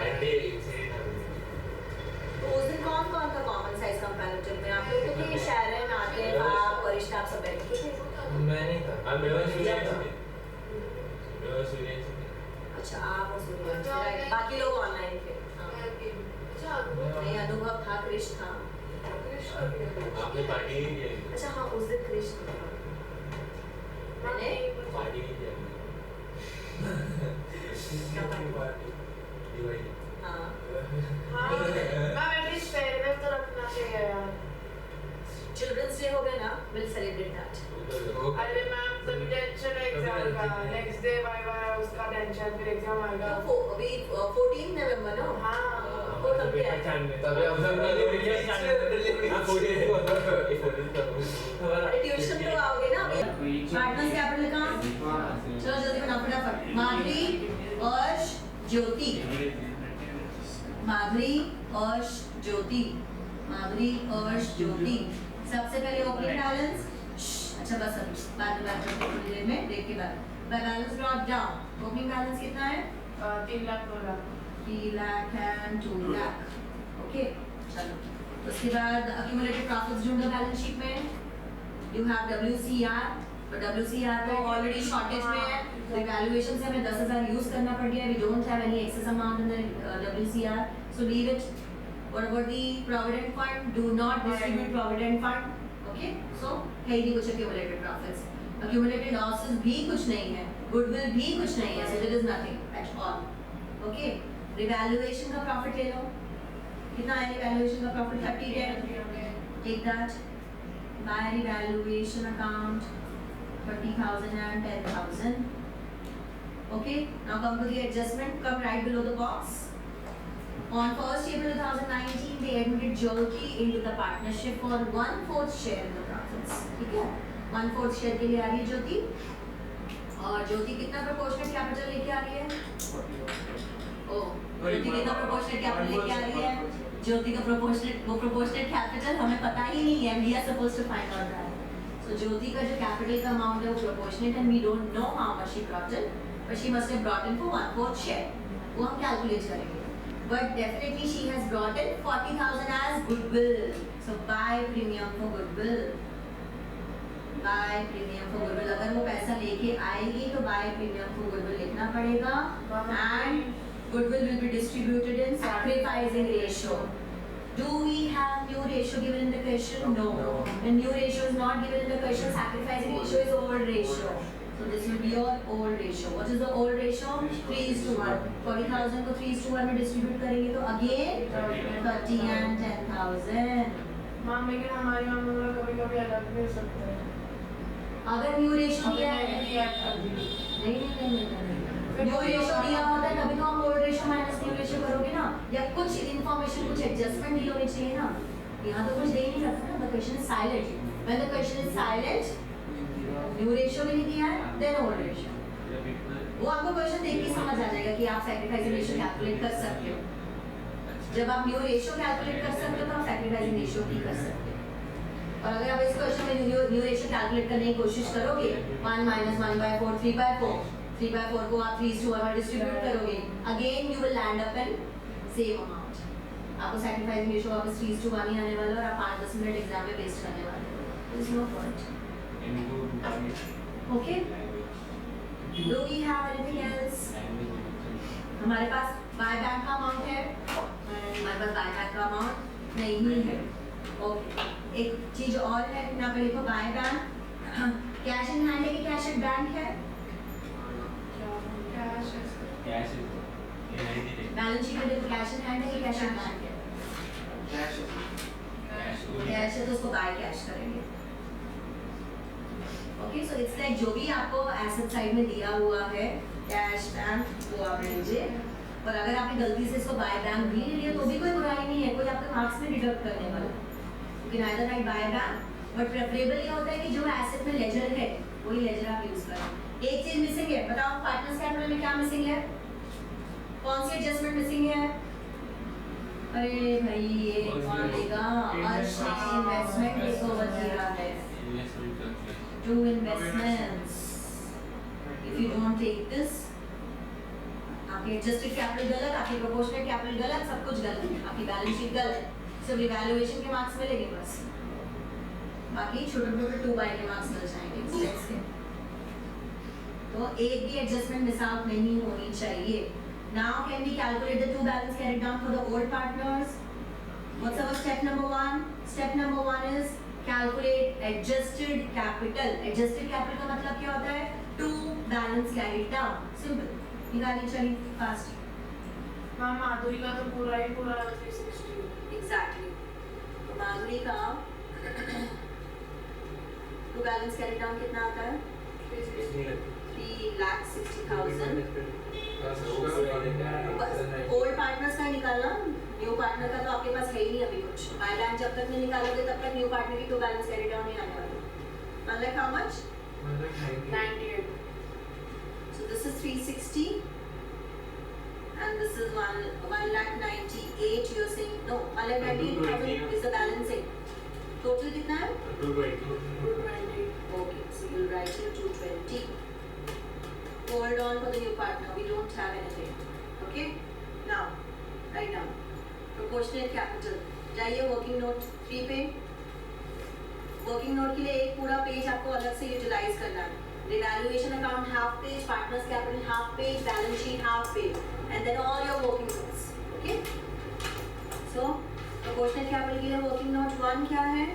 Speaker 5: मंडे से
Speaker 1: तो उस दिन कौन कौन था कॉमन साइज कंपैरिजन में आप लोग तो थे शैरन आते आप वरिष्ठ आप सब बैठे थे
Speaker 3: मैं नहीं था
Speaker 5: अब मेरा
Speaker 3: सूर्य
Speaker 5: सूर्य
Speaker 3: था।
Speaker 5: मेरा सूर्य
Speaker 1: अच्छा आप और सूर्य राइट बाकी लोग ऑनलाइन थे हाँ नहीं अनुभव था कृष्ण था
Speaker 5: आपने पार्टी नहीं की
Speaker 1: अच्छा हाँ उस दिन कृष्ण था मैंने
Speaker 5: पार्टी नहीं की
Speaker 1: क्या पार्टी
Speaker 5: दिवाली
Speaker 1: हाँ
Speaker 2: हाँ मैम एटलीस्ट फेयरवेल तो रखना चाहिए यार
Speaker 1: चिल्ड्रंस डे हो गया ना विल सेलिब्रेट दैट
Speaker 2: अरे मैम तभी टेंशन है एग्जाम का नेक्स्ट डे बाय बाय उसका टेंशन फिर एग्जाम आएगा
Speaker 1: तो अभी 14 नवंबर ना
Speaker 2: हाँ
Speaker 1: वो तब क्या है
Speaker 3: तभी हम सब
Speaker 1: ट्यूशन तो आओगे ना अभी पार्टनर्स कैपिटल अकाउंट चलो जल्दी बनाओ फटाफट माधुरी अर्श ज्योति माधुरी अर्श ज्योति माधुरी अर्श ज्योति सबसे पहले ओपनिंग बैलेंस अच्छा बस अभी बाद में थोड़ी देर में ब्रेक के बाद balance brought down opening balance कितना है
Speaker 2: 3 लाख 2 लाख
Speaker 1: 3 लाख एंड 2 लाख ओके चलो उसके बाद accumulated profits ढूंढो बैलेंस शीट में you have WCR तो WCR तो ऑलरेडी शॉर्टेज में है तो वैल्यूएशन से हमें 10,000 यूज करना पड़ गया we don't have any excess amount in the WCR so leave it what about the provident fund do not distribute provident fund okay so है ही नहीं कुछ accumulated profits accumulated losses भी कुछ नहीं है goodwill भी कुछ नहीं है so there is nothing at all okay revaluation का प्रॉफिट ले लो कितना है revaluation का प्रॉफिट 30 है take that buy revaluation account 30,000 and 10,000 okay now come to the adjustment come right below the box on 1st April 2019 they admitted Jyoti into the partnership for 1/4 share in the profits ठीक है 1/4 share के लिए आ रही है ज्योति और ज्योति कितना proportional capital लेके आ रही है ओ ज्योति का प्रोपोर्शनेट कैपिटल लेके आ रही है, ज्योति का प्रोपोर्शनेट कैपिटल हमें पता ही नहीं है, we are supposed to find out that. So Jyoti का जो कैपिटल का अमाउंट है वो proportionate and we don't know how much she brought in, but she must have brought in for 1/4 share, वो हम कैलकुलेट करेंगे। But definitely she has brought in 40,000 as goodwill. So buy premium for goodwill. Buy premium for goodwill. अगर वो पैसा लेके आएगी तो buy premium for goodwill लिखना पड़ेगा. And goodwill will be distributed in sacrificing ratio. Do we have new ratio given in the question? No. The new ratio is not given in the question. Sacrificing ratio is old ratio. So this will be your old ratio. What is the old ratio? 3:1. 40,000 को 3:1 में distribute करेंगे तो again 30 and 10,000.
Speaker 2: Ma'am लेकिन हमारे यहाँ हम लोग कभी-कभी अलग भी हो सकते हैं।
Speaker 1: अगर न्यू रेशियो दिया है
Speaker 2: नहीं
Speaker 1: न्यू रेशियो दिया होता है तभी तो हम old ratio minus new ratio करोगे ना, या कुछ इन्फॉर्मेशन कुछ एडजस्टमेंट दी होनी चाहिए ना, यहाँ तो कुछ दे ही नहीं रखा ना। The question is silent, when the question is silent new ratio भी नहीं दिया है देन ओल्ड रेशियो, वो आपको क्वेश्चन देख के समझ आ जाएगा कि आप सैक्रिफाइसिंग रेशियो कैलकुलेट कर सकते हो। जब आप न्यू रेशियो कैलकुलेट कर सकते हो तो आप सैक्रिफाइसिंग रेशियो भी कर सकते हो। और अगर आप इस क्वेश्चन में न्यू रेशियो कैलकुलेट करने की कोशिश करोगे 1 - 1/4 3/4, 3/4 को आप 3:1 में डिस्ट्रीब्यूट करोगे, again you will land up in same amount. आपको सैक्रिफाइसिंग रेशियो वापस 3:1 ही आने वाला है और आप 5-10 मिनट एग्जाम में वेस्ट करने वाले हो, there is no point. Okay, do we have anything else? हमारे पास बाय बैक का अमाउंट है, हमारे पास बाय बैक का अमाउंट नहीं है। ओके, एक चीज और है, यहाँ पे लिखो buy back cash in hand है कि कैश एट बैंक है? बैलेंस शीट में देखो कैश इन हैंड है कि कैश एट बैंक है? कैश है तो उसको बाय कैश करेंगे। ओके, सो इट्स लाइक जो भी आपको एसेट साइड में दिया हुआ है कैश बैंक वो आप लीजिए, और अगर आपने गलती से इसको बाय बैंक भी ले लिया तो भी कोई बुराई नहीं है, कोई आपके मार्क्स में डिडक्ट करने वाला है। You can either write buy back, but preferable ये होता है कि जो एसेट में लेजर है वही लेजर आप यूज करें। एक चीज मिसिंग है, बताओ पार्टनर्स कैपिटल में क्या मिसिंग है? कौन सी एडजस्टमेंट मिसिंग है? अरे भाई ये कौन लेगा? अर्श ने इन्वेस्टमेंट टेक ओवर किया है। Do investments. If you don't take this, आपके एडजस्टेड कैपिटल गलत, आपकी प्रोपोर्शनेट कैपिटल गलत, सब कुछ गलत, आपकी बैलेंस शीट गलत, सिर्फ इवैल्यूएशन के मार्क्स मिलेंगे बस, बाकी छोटे-छोटे 2 बाय के मार्क्स मिल जाएंगे स्टेप्स के। तो एक भी एडजस्टमेंट मिस आउट नहीं होनी चाहिए। Now can we calculate the two balance carried down for the old partners? What's our step number 1? Step number 1 is calculate adjusted capital. Adjusted capital का मतलब क्या होता है? Two balance carried down. Simple. निकालिए चलिए फास्ट।
Speaker 2: मैम माधुरी का तो पूरा 360।
Speaker 1: Exactly. तो माधुरी का टू बैलेंस कैरी डाउन कितना आता है? 3,60,000। ओल्ड पार्टनर्स का निकालना, न्यू पार्टनर का तो आपके पास है ही नहीं अभी कुछ। बाय बैंक जब तक नहीं निकालोगे तब तक न्यू पार्टनर की टू बैलेंस कैरी डाउन नहीं आने वाला। मतलब how much?
Speaker 2: 98।
Speaker 1: So this is 360 and this is 1,98,000 you're saying? No, 1,98,000 is the balancing. Total कितना है?
Speaker 2: 220।
Speaker 1: Okay, so you'll write here 220. Hold on for the new partner. We don't have anything. Okay? Now, write down. Proportionate capital. जाइए working note 3 पे। Working note के लिए एक पूरा page आपको अलग से यूटिलाइज करना है। Revaluation account half page, partners capital half page, balance sheet half page, and then all your working notes. Okay? So, proportionate capital के लिए working note 1 क्या है?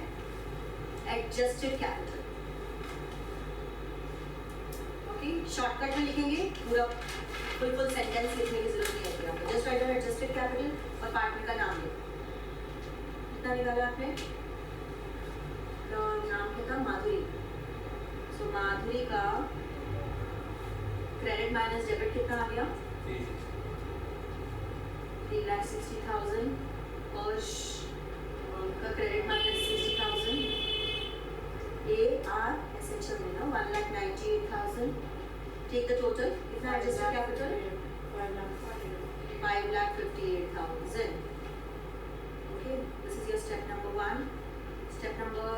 Speaker 1: Adjusted capital. शॉर्टकट में लिखेंगे, पूरा फुल सेंटेंस लिखने की जरूरत नहीं है आपको। Just write down adjusted capital और पार्टनर का नाम लिखो। कितना निकाला आपने? नाम क्या था? माधुरी। सो माधुरी का क्रेडिट माइनस डेबिट कितना आ गया? 3,60,000 और उनका क्रेडिट माइनस 60,000। AR essential में ना 1,98,000। Take the total. कितना adjusted capital? 5,58,000. Okay, this is your step number 1. Step number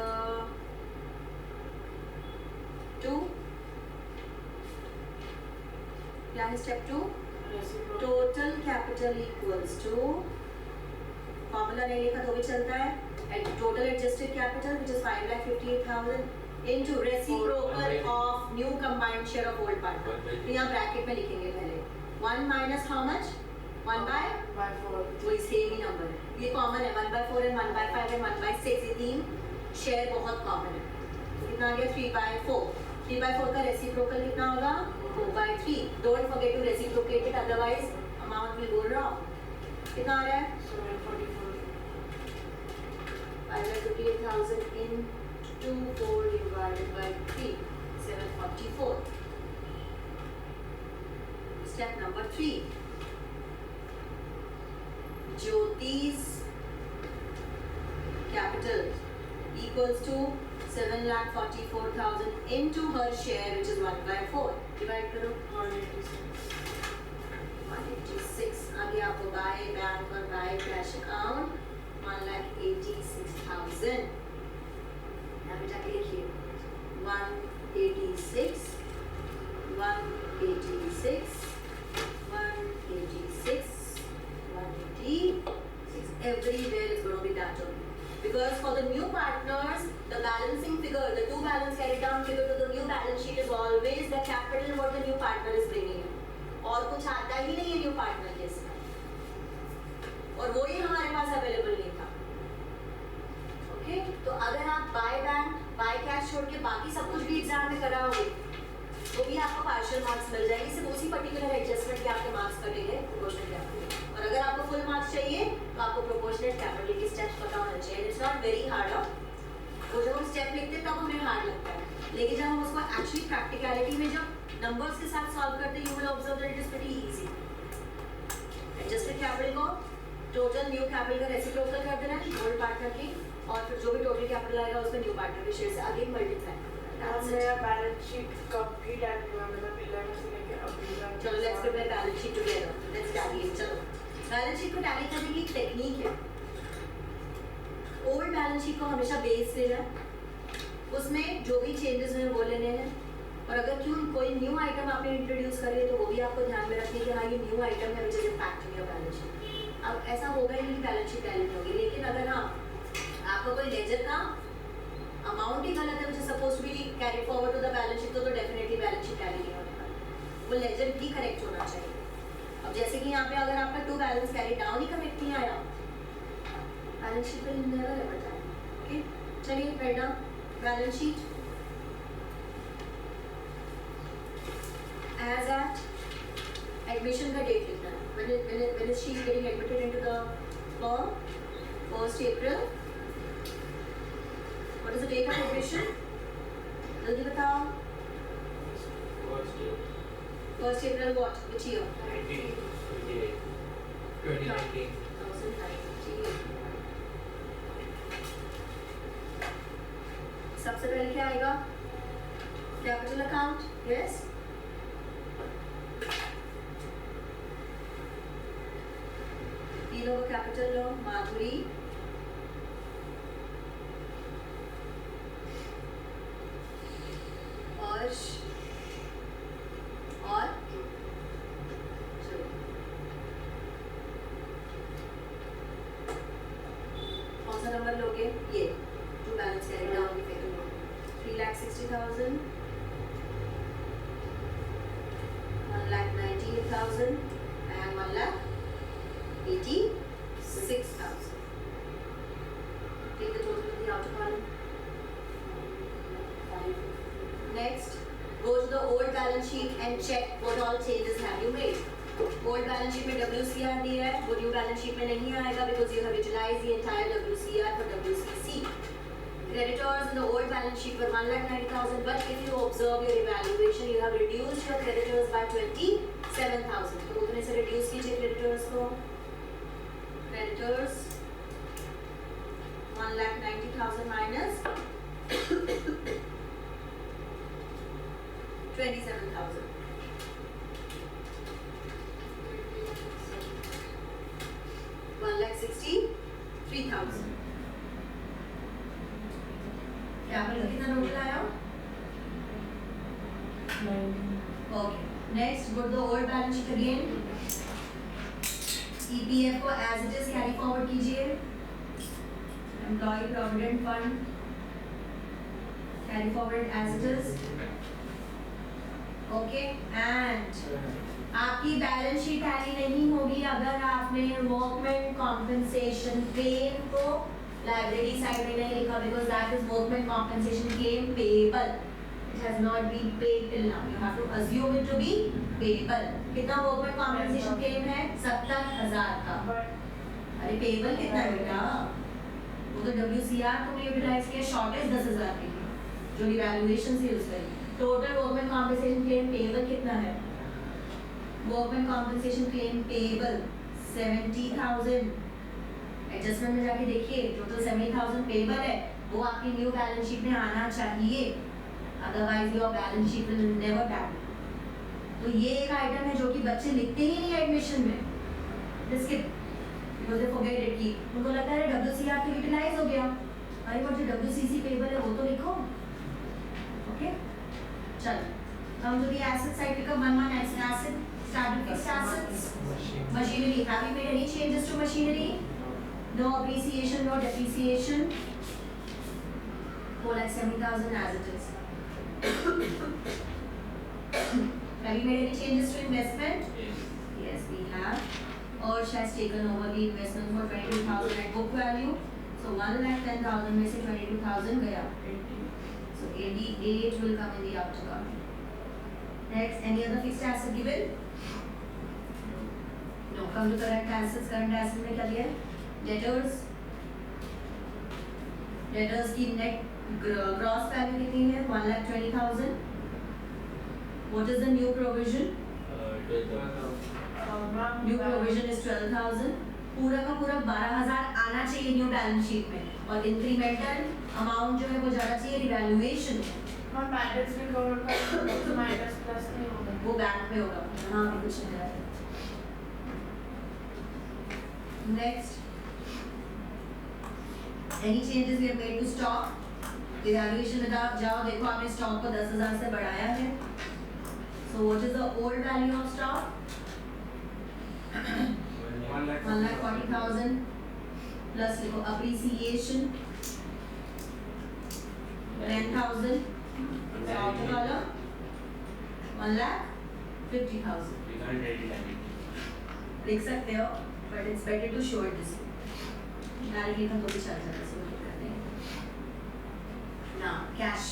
Speaker 1: 2. क्या है step 2? Total capital equals to, formula नहीं लिखा तो भी चलता है, total adjusted capital which is 5,58,000 into reciprocal of new combined share of old partner. तो यहाँ ब्रैकेट में लिखेंगे पहले 1 minus how much? 1 by
Speaker 2: 4.
Speaker 1: वही सेम ही नंबर है, ये कॉमन है 1/4 एंड 1/5 एंड 1/6, ये तीन शेयर बहुत कॉमन है. तो कितना आ गया 3/4. 3/4 का रेसिप्रोकल कितना होगा 4/3. Don't forget to reciprocate it, otherwise amount will go wrong. कितना आ रहा है 5,58,000 into 4 divided by 3, 744. Step number 3. Jyoti's capital equals to 7,44,000 into her share which is 1/4. Divide करो 186. आगे आपको बाय बैंक और बाय कैश अकाउंट 1,86,000. यहाँ पे जाके लिखिए 186, 186, 186, 186. Everywhere is going to be that only. Because for the new partners, the balancing figure, the two balance carried down figure to the new balance sheet is always the capital what the new partner is bringing in. और कुछ आता ही नहीं है new partner के इसमें, और वो ही हमारे पास अवेलेबल नहीं था. ओके, तो अगर आप बाय बैंक बाय कैश छोड़ के बाकी सब कुछ भी एग्जाम में कराओगे तो भी आपको पार्शियल मार्क्स मिल जाएंगे. सिर्फ उसी पर्टिकुलर एडजस्टमेंट के आपके मार्क्स कटेंगे प्रोपोर्शनल कैपिटल. और अगर आपको फुल मार्क्स चाहिए तो आपको प्रोपोर्शनल कैपिटल के स्टेप्स पता होना चाहिए. It's not very hard. वो जब हम स्टेप लिखते हैं तब हमें हार्ड लगता है, लेकिन जब हम उसको एक्चुअली प्रैक्टिकलिटी में जब नंबर्स के साथ सॉल्व करते हैं you will observe that it is pretty easy. Adjusted capital को टोटल न्यू कैपिटल का रेसिप्रोकल कर देना है ओल्ड पार्टनर की, और फिर जो भी टोटल कैपिटल आएगा उसमें न्यू पार्टनर के शेयर से अगेन मल्टीप्लाई.
Speaker 2: मेरा बैलेंस शीट कब भी टाइप हुआ, मतलब 11 से लेकर अभी तक.
Speaker 1: चलो let's prepare balance sheet together. Let's tally. चलो बैलेंस शीट को टैली करने की टेक्निक है. ओल्ड बैलेंस शीट को हमेशा बेस लेना है, उसमें जो भी चेंजेस हैं वो लेने हैं, और अगर क्यों कोई न्यू आइटम आपने इंट्रोड्यूस करी है तो वो भी आपको ध्यान में रखिए कि हाँ ये न्यू आइटम है which is impacting your balance sheet. अब ऐसा होगा ही नहीं बैलेंस शीट टैली होगी, लेकिन अगर हाँ आपका कोई लेजर का अमाउंट ही गलत है which is suppose to be carry forward to the balance sheet, तो डेफिनेटली बैलेंस शीट टैली नहीं होने वाली. वो लेजर भी करेक्ट होना चाहिए. अब जैसे कि यहाँ पे अगर आपका टू बैलेंस कैरी डाउन ही करेक्ट नहीं आया, balance sheet will never ever time. Okay, चलिए write down balance sheet as at admission का डेट लिखना है. when is she getting admitted into the firm? 1st April. What is the date of admission? जल्दी बताओ. 1st April what? Which year?
Speaker 3: 2019.
Speaker 1: 2019. सबसे पहले क्या आएगा? Capital account. यस, तीनों का कैपिटल लो. माधुरी, अर्श और कौन सा नंबर लोगे? ये टू बैलेंस कैरी डाउन की figure 3,60,000, 1,98,000 and 1,86,000. Take the total in the outer column. Next, go to the old balance sheet and check what all changes have you made. Old balance sheet में WCR दिया है, वो new balance sheet में नहीं आएगा because you have utilized the entire WCR for WCC. Creditors in the old balance sheet were 1,90,000, but if you observe your evaluation, you have reduced your creditors by 27,000. तो उतने से reduce कीजिए creditors को. Creditors 1,90,000 minus 27,000. 3000। Capital कितना total आया? Okay. Next, go to the old balance sheet again. EPF को as it is carry forward कीजिए. Employee Provident Fund carry forward as it is. Okay. And आपकी balance sheet tally नहीं होगी अगर आपने workman compensation claim को library side में नहीं लिखा, because that is workman compensation claim payable. It has not been paid till now. You have to assume it to be payable. कितना वर्कमैन कॉम्पेंसेशन क्लेम है? 70,000 का. अरे पेएबल कितना है बेटा? वो तो WCR तुमने यूटिलाइज किया, शॉर्टेज 10,000 की थी जो रिवैल्यूएशन से यूज करी. Total workman compensation claim payable कितना है? Workman compensation claim payable 70,000. Adjustment में जाके देखिए, टोटल 70,000 पेएबल है, वो आपकी न्यू बैलेंस शीट में आना चाहिए. Otherwise your balance sheet will never tally. तो ये एक आइटम है जो कि बच्चे लिखते ही नहीं एडमिशन में. Skip because they forget it कि उनको लगता है WCR तो यूटिलाइज हो गया. अरे बट जो WCC पेएबल है वो तो लिखो. ओके चलो come to the asset side. Pick up one asset. Start with fixed assets. Machinery. Have you made any changes to machinery? No appreciation, no depreciation. 4,70,000 as it is. Have you made any changes to investment?
Speaker 3: Yes.
Speaker 1: Yes, we have. Ursh has taken over the investment for 22,000 at book value. So 1,10,000 में से 22,000 गया. So 88 will come in the outer column. Next, any other fixed asset given? No. Come to current assets. Current assets में क्या दिया है? Debtors. Debtors की net gross value कितनी है? 1,20,000. What is the new provision?
Speaker 3: 12,000.
Speaker 1: New provision is 12,000. पूरा का पूरा 12,000 आना चाहिए न्यू बैलेंस शीट में, और इंक्रीमेंटल अमाउंट जो है वो जाना चाहिए रिवैल्यूएशन में.
Speaker 2: और मैटर्स भी कवर कर तो माइनस प्लस नहीं होगा.
Speaker 1: वो बैंक में होगा. हाँ अभी कुछ नहीं है. Next, any changes we have made to stock? Revaluation में आप जाओ, देखो आपने स्टॉक को 10,000 से बढ़ाया है. So what is the old value of stock? 1,40,000 plus लिखो अप्रिसिएशन 10,000. Outer column 1,50,000. लिख सकते हो, but it's better to show it this directly लिखा तो भी चल जाता है. सो करने ना कैश.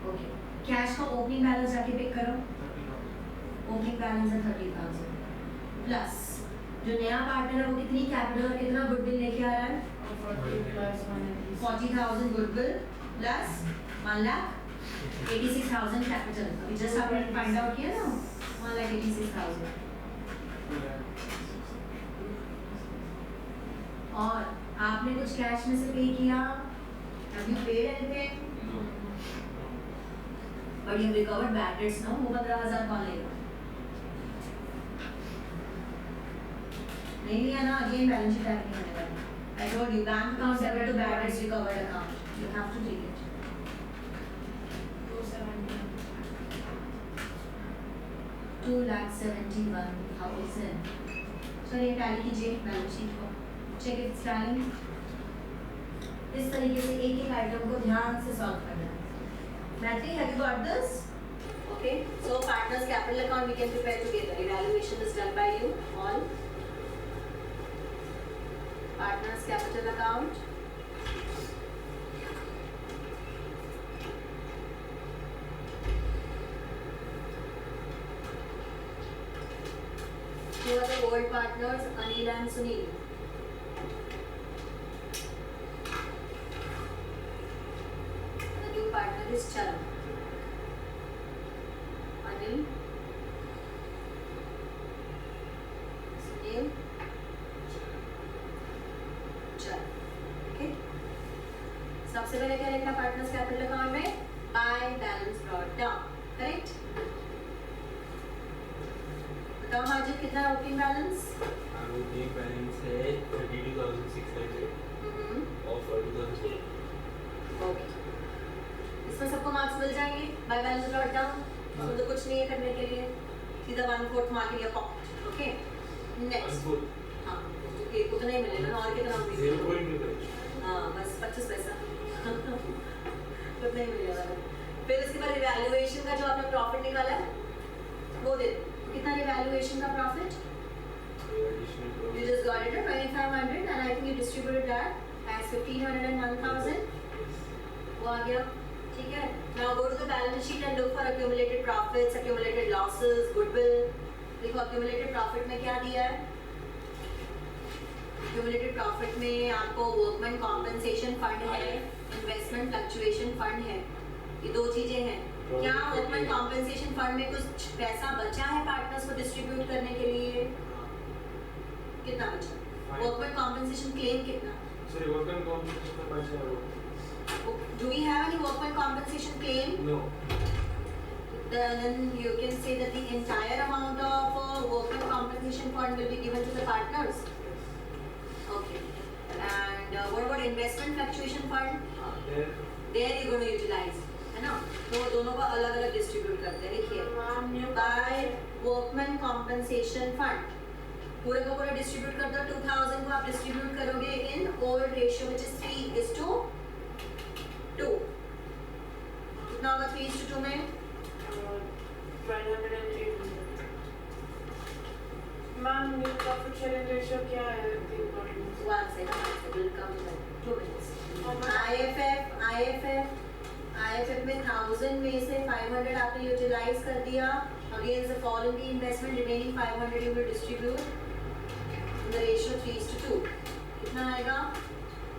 Speaker 1: ओके, कैश का ओपनिंग बैलेंस जाके पिक करो. ओपनिंग बैलेंस है 30,000 प्लस जो नया पार्टनर है वो कितनी कैपिटल और कितना गुडविल लेके आ रहा है? 40,000 गुडविल प्लस 1,86,000 कैपिटल. अभी जस्ट आपने फाइंड आउट किया ना, 1,86,000. और आपने कुछ कैश में से पे किया? Have you paid anything? But you have recovered bad debts now. वो 15,000 कौन लेगा? नहीं लिया ना, अगेन बैलेंस शीट नहीं होने वाली. I told you bank account debit to bad debts recovered account. You have to take it. 2,71,000. चलिए टैली कीजिए बैलेंस शीट को. Check it's tallying. इस तरीके से एक एक आइटम को ध्यान से सॉल्व करना है. Natalie, have you got this? Okay. So partners capital account we can prepare together. Evaluation is done by you all. Partners capital account. Who are the old partners? Anil and Sunil. The new partner is Charan. Anil, Sunil, Charan. Okay. सबसे पहले क्या लिखना partners capital account में? Bye balance brought down. Correct? Term margin कितना है opening balance?
Speaker 3: Opening balance है 32,600 और 40,000।
Speaker 1: Okay, इसमें सबको मार्क्स मिल जाएंगे बाय बैलेंस ब्रॉट डाउन, इसमें तो कुछ नहीं है करने के लिए, सीधा 1/4 mark in your pocket. Okay next, हाँ ओके उतना ही मिलेगा ना, और कितना मिलेगा?
Speaker 3: 0.2।
Speaker 1: हाँ बस 25 पैसा उतना ही मिलेगा। फिर उसके बाद रिवैल्यूएशन का जो आपने प्रॉफिट निकाला है वो दे दो, कितना रिवैल्यूएशन का profit? You just got it at 2,500 and I think you distributed that as 1,500 and 1,000. वो आ गया, ठीक है। Now go to the balance sheet and look for accumulated profits, accumulated losses, goodwill. देखो accumulated profit में क्या दिया है? Accumulated profit में आपको workman compensation fund है, investment fluctuation fund है, ये दो चीजें हैं। क्या workman compensation fund में कुछ पैसा बचा है पार्टनर्स को डिस्ट्रीब्यूट करने के लिए? कितना बचा? वर्कमैन कॉम्पेंसेशन क्लेम कितना?
Speaker 5: Sorry, workman compensation का पैसा है वो।
Speaker 1: Do we have any workman compensation claim?
Speaker 5: No.
Speaker 1: Then you can say that the entire amount of workman compensation fund will be given to the partners. Okay. And what about investment fluctuation fund? There you're going to utilize, है ना? तो दोनों का अलग-अलग distribute करते हैं। देखिए, by workman compensation fund पूरे का पूरा डिस्ट्रीब्यूट कर दो। 2,000 को आप डिस्ट्रीब्यूट करोगे in old ratio which is 3:2। कितना होगा 3:2 में?
Speaker 2: 1,200 and 800। Ma'am new profit sharing ratio क्या है? 3.2।
Speaker 1: One second, will come in 2 minutes. IFF में 1,000 में से 500 आपने यूटिलाइज कर दिया। Against the fall in the investment, remaining 500 you will distribute in the ratio 3:2. कितना आएगा?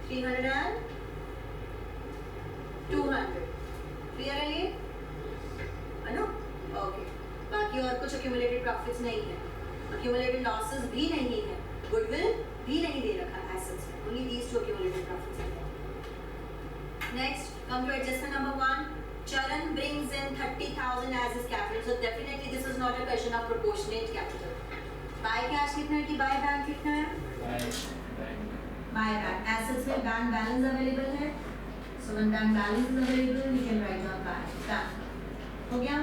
Speaker 1: 300 and 200. क्लियर है ये? है ना? ओके। बाकी और कुछ accumulated profits नहीं है, accumulated losses भी नहीं है, goodwill भी नहीं दे रखा है assets में, only these two accumulated profits हैं। Next, come to adjustment number 1. Charan brings in 30,000 as his capital, so definitely this is not a question of proportionate capital. Buy cash कितना है कि buy bank कितना है? Buy bank. Assets में bank balance available है, so when bank balance is available, we can write down buy. Done. हो गया?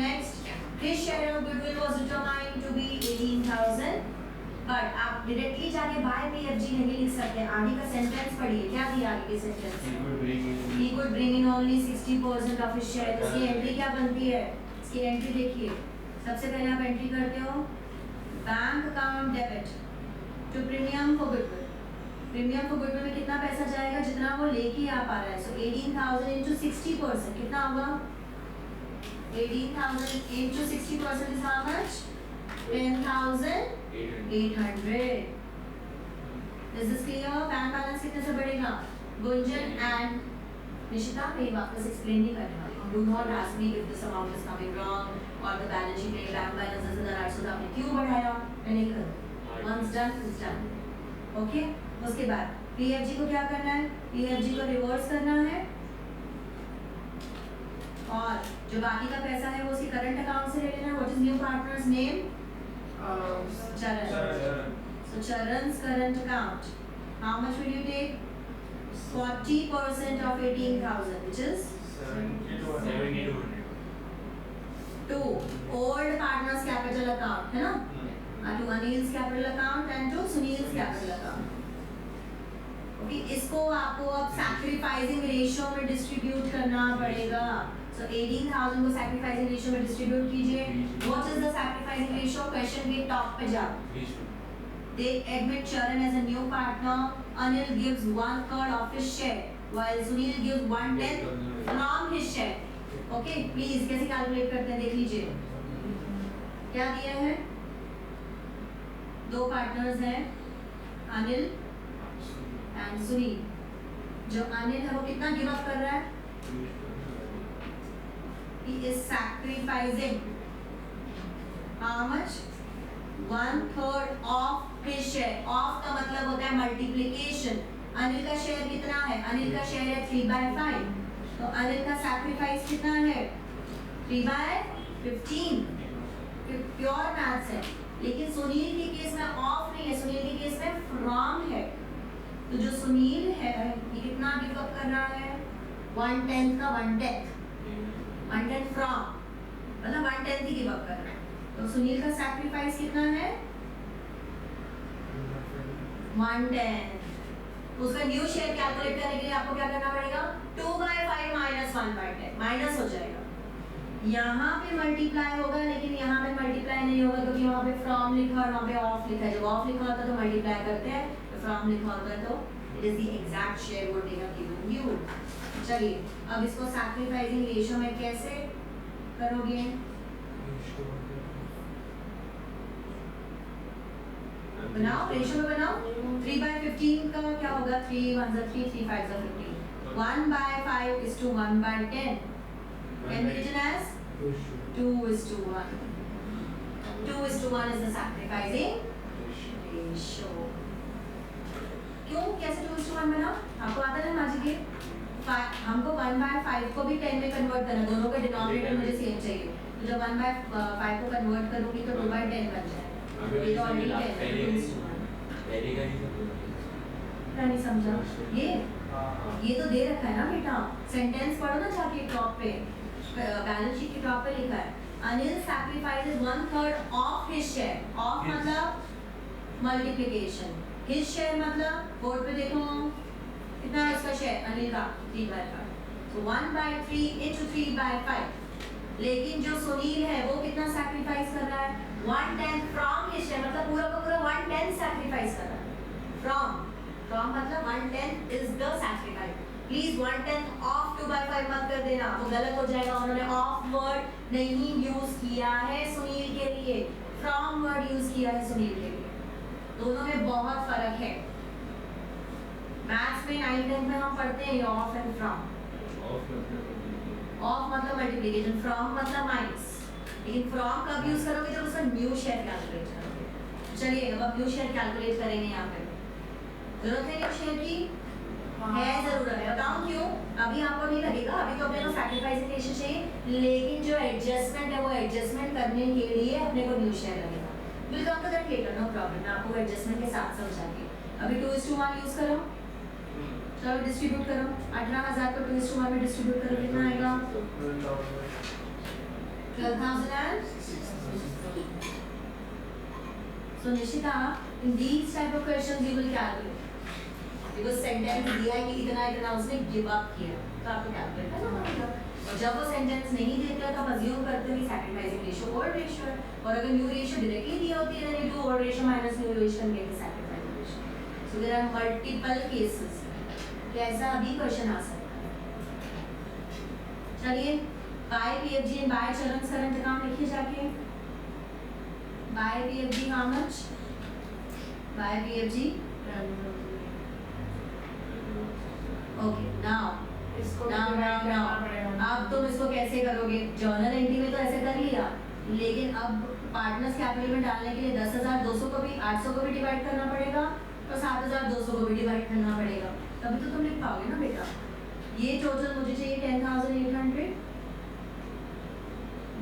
Speaker 1: Next, his share of goodwill was determined to be 18,000. But आप डायरेक्टली जाके bye PFG नहीं लिख सकते, आगे का सेंटेंस पढ़िए, क्या दिया आगे के सेंटेंस में? He could bring in only 60% of his share। इसकी एंट्री क्या बनती है? इसकी एंट्री देखिए, सबसे पहले आप एंट्री करते हो bank account debit to premium for goodwill. Premium for goodwill में कितना पैसा जाएगा? जितना वो लेके आ पा रहा है। सो 18,000 into 60% कितना होगा? 18,000 into 60% is how much? 10,800। Is this clear? Bank balance कितने से बढ़ेगा? गुंजन एंड निशिता मैं वापस एक्सप्लेन नहीं करने वाली हूँ। Do not ask me if this amount is coming wrong or the balance sheet में bank balance is the right, so आपने क्यों बढ़ाया? मैं नहीं करूँ। Once done, it's done. Okay? उसके बाद PFG को क्या करना है? PFG को रिवर्स करना है और जो बाकी का पैसा है वो उसके करंट अकाउंट से ले लेना है। What is new partner's name? Charan. So Charan's current account. How much will you take? 40% of 18,000, which is
Speaker 5: 7,200।
Speaker 1: to old partner's capital account, है ना? To Anil's capital account and to Sunil's capital account. Okay, इसको आपको अब sacrificing ratio में distribute करना पड़ेगा। So 18,000 को sacrificing ratio में distribute कीजिए। What is the sacrificing ratio? Question के top पे जाओ। They admit Charan as a new partner. Anil gives 1/3 of his share, while Sunil gives 1/10 from his share. Okay, please कैसे calculate करते हैं देख लीजिए। क्या दिया है? दो partners हैं, अनिल and Sunil। जो अनिल है वो कितना give up कर रहा है? He is sacrificing how much? 1/3 of his share। Of का मतलब होता है multiplication। अनिल का शेयर कितना है? अनिल का शेयर है 3/5, तो अनिल का सैक्रिफाइस कितना है? 3/15। प्योर मैथ्स है, लेकिन सुनील के केस में ऑफ नहीं है, सुनील के केस में फ्रॉम है। तो जो सुनील है ये कितना गिव अप कर रहा है? 1/10 का 1/10, 1/10 फ्रॉम, मतलब 1/10 ही गिव अप कर रहा है। तो सुनील का सैक्रिफाइस कितना है? 1/10। उसका न्यू शेयर कैलकुलेट करने के लिए आपको क्या करना पड़ेगा? 2/5 माइनस 1/10 माइनस हो जाएगा। यहाँ पे मल्टीप्लाई होगा, लेकिन यहाँ पे मल्टीप्लाई नहीं होगा क्योंकि वहाँ पे फ्रॉम लिखा और वहाँ पे ऑफ लिखा है। जब ऑफ लिखा होता है तो मल्टीप्लाई करते हैं, तो फ्रॉम लिखा होता है तो it is the exact share what they have given you. चलिए अब इसको सैक्रिफाइसिंग रेशियो में कैसे करोगे? बनाओ, रेशियो में बनाओ। 3/15 का क्या होगा? 3 1 3 3 5 15, 1/5 is to 1/10 can be written as 2:1. 2:1 is the sacrificing ratio. क्यों? कैसे 2:1 बना? आपको आता है ना मैजिक ये? हमको 1/5 को भी 10 में कन्वर्ट करना, दोनों का डिनोमिनेटर मुझे सेम चाहिए। तो जब 1/5 को कन्वर्ट करूँगी तो 2/10 बन जाएगा। ये तो ऑलरेडी 10 है, 2:1।
Speaker 3: पहले का ही
Speaker 1: क्या नहीं समझा? ये तो दे रखा है ना बेटा, सेंटेंस पढ़ो ना जाके टॉप पे, बैलेंस शीट के टॉप पे लिखा है Anil sacrifices 1/3 of his share. Of मतलब मल्टीप्लिकेशन, हिज शेयर मतलब बोर्ड पे देखो कितना है उसका शेयर अनिल का? 3/5, तो 1/3 into 3/5। लेकिन जो सुनील है वो कितना सैक्रिफाइस कर रहा है? 1/10 फ्रॉम हिज शेयर, मतलब पूरा का पूरा 1/10 सैक्रिफाइस कर रहा है। फ्रॉम मतलब 1/10 is the sacrifice. Please 1/10 of 2/5 मत कर देना, वो गलत हो जाएगा। उन्होंने ऑफ वर्ड नहीं यूज किया है सुनील के लिए, फ्रॉम वर्ड यूज किया है सुनील के लिए। दोनों में बहुत फर्क है। मैथ्स में 9th-10th में हम पढ़ते हैं ऑफ एंड फ्रॉम। ऑफ मतलब मल्टीप्लिकेशन, फ्रॉम मतलब माइनस। लेकिन फ्रॉम कब यूज करोगे? जब उसका न्यू शेयर कैलकुलेट करोगे। चलिए अब न्यू शेयर कैलकुलेट करेंगे। यहाँ पे जरूरत है न्यू शेयर की? है, जरूरत है। बताऊं क्यों? अभी आपको नहीं लगेगा, अभी तो अपने को सैक्रिफाइसिंग रेशियो चाहिए, लेकिन जो एडजस्टमेंट है वो एडजस्टमेंट करने के लिए अपने को न्यू शेयर लगेगा। Will come to that later, no problem. मैं आपको एडजस्टमेंट के साथ समझाऊंगी। अभी 2:1 यूज करो, चलो डिस्ट्रीब्यूट करो। 18,000 को 2:1 में डिस्ट्रीब्यूट करो, कितना आएगा? 12,000। So Nishita, in these type of questions you will calculate because sentence दिया है कि इतना उसने give up किया, तो आपको calculate करना पड़ेगा। और जब वो sentence नहीं देता तो आप assume करते हो कि sacrificing ratio old ratio है, और अगर new ratio directly दिया होती है then you do old ratio minus new ratio and get the sacrificing ratio. So there are multiple cases कि ऐसा अभी question आ सकता है। चलिए by PFG and by Charan's current account लिखिए जाके। By PFG how much? By PFG? Okay, now. अब तुम इसको कैसे करोगे? जर्नल एंट्री में तो ऐसे कर लिया, लेकिन अब पार्टनर्स कैपिटल में डालने के लिए 10,200 को भी 800 को भी डिवाइड करना पड़ेगा और 7,200 को भी डिवाइड करना पड़ेगा, तभी तो तुम लिख पाओगे ना बेटा। ये टोटल मुझे चाहिए 10,800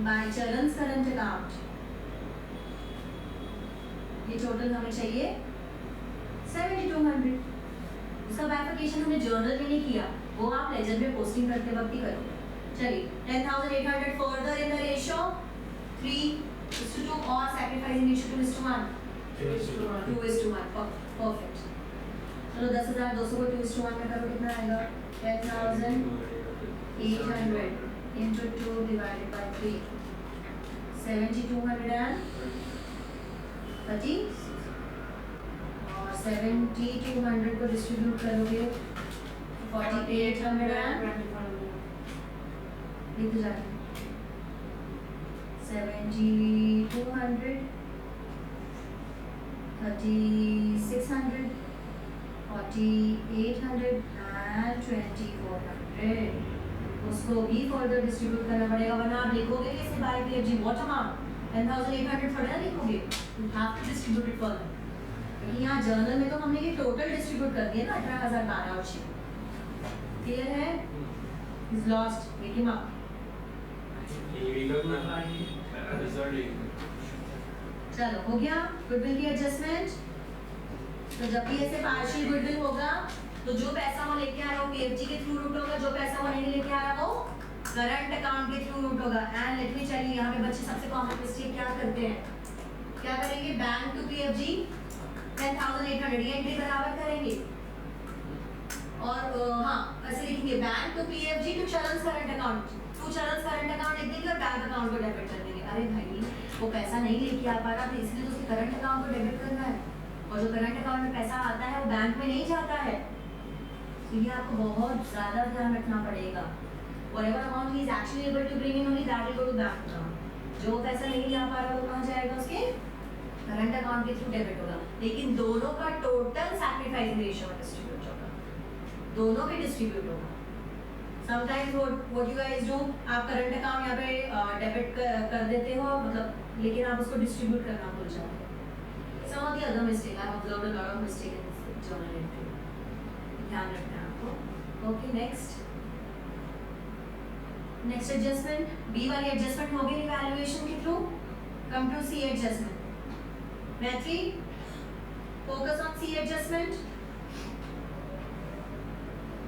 Speaker 1: बाय चरण's करंट अकाउंट। ये टोटल हमें चाहिए 7,200। उसका बाइफिकेशन हमने जर्नल में नहीं किया, वो आप लेजर में पोस्टिंग करते वक्त ही करोगे। चलिए 10,800 फर्दर इन द रेशियो 3:2 और सैक्रिफाइसिंग रेशियो 2:1। 2:1 परफेक्ट। चलो 10,200 को 2:1 में करो, कितना आएगा? 10,800 into 2 divided by 3, 7,230 और 7,200 को डिस्ट्रीब्यूट करोगे 4,800 लिख जाए 7,200 3,600 4,800 and 2,400। उसको भी फर्दर डिस्ट्रीब्यूट करना पड़ेगा, वरना आप लिखोगे कैसे बाय पीएफजी व्हाट अमाउंट? 10,800 थोड़ा ना लिखोगे, you have to distribute it further. क्योंकि यहाँ जर्नल में तो हमने ये टोटल डिस्ट्रीब्यूट कर दिया ना 18,012 और 6। क्लियर है? Is lost, make him up.
Speaker 3: ये भी करना है रिजल्ट
Speaker 1: चलो हो गया गुडविल की एडजस्टमेंट। तो जब भी ऐसे पार्शियल गुडविल होगा तो जो पैसा वो लेके आ रहा हो पीएफजी के थ्रू रूट होगा, जो पैसा वो नहीं लेके आ रहा वो करंट अकाउंट के थ्रू रूट होगा। And let me tell you यहाँ पे बच्चे सबसे कॉमन मिस्टेक क्या करते हैं, क्या करेंगे, बैंक टू पीएफजी 10,800 ये एंट्री बराबर करेंगे और हाँ ऐसे लिखेंगे bank to PFG to Charan's current account, to Charan's current account लिख देंगे और बैंक अकाउंट को डेबिट कर देंगे। अरे भाई वो पैसा नहीं लेके आ पा रहा था इसलिए तो उसके करंट अकाउंट को डेबिट करना है, और जो करंट अकाउंट में पैसा आता है वो बैंक में नहीं जाता है। तो ये आपको बहुत ज़्यादा ध्यान रखना पड़ेगा। Whatever amount he is actually able to bring in only that will go to bank account। जो पैसा नहीं ला पा रहा वो कहाँ जाएगा, उसके करंट अकाउंट के थ्रू डेबिट होगा। लेकिन दोनों का टोटल सैक्रिफाइस रेशियो में डिस्ट्रीब्यूट होगा, दोनों के डिस्ट्रीब्यूट होगा। Sometimes what you guys do, आप करंट अकाउंट यहाँ पे डेबिट कर देते हो मतलब, लेकिन आप उसको डिस्ट्रीब्यूट करना भूल जाते हो। Some of the other mistake I have observed a lot of mistake in this journal entry, ध्यान रखना है आपको। ओके नेक्स्ट एडजस्टमेंट, बी वाली एडजस्टमेंट हो गई इवैल्यूएशन के थ्रू। Come to C adjustment. Maithi focus on C adjustment.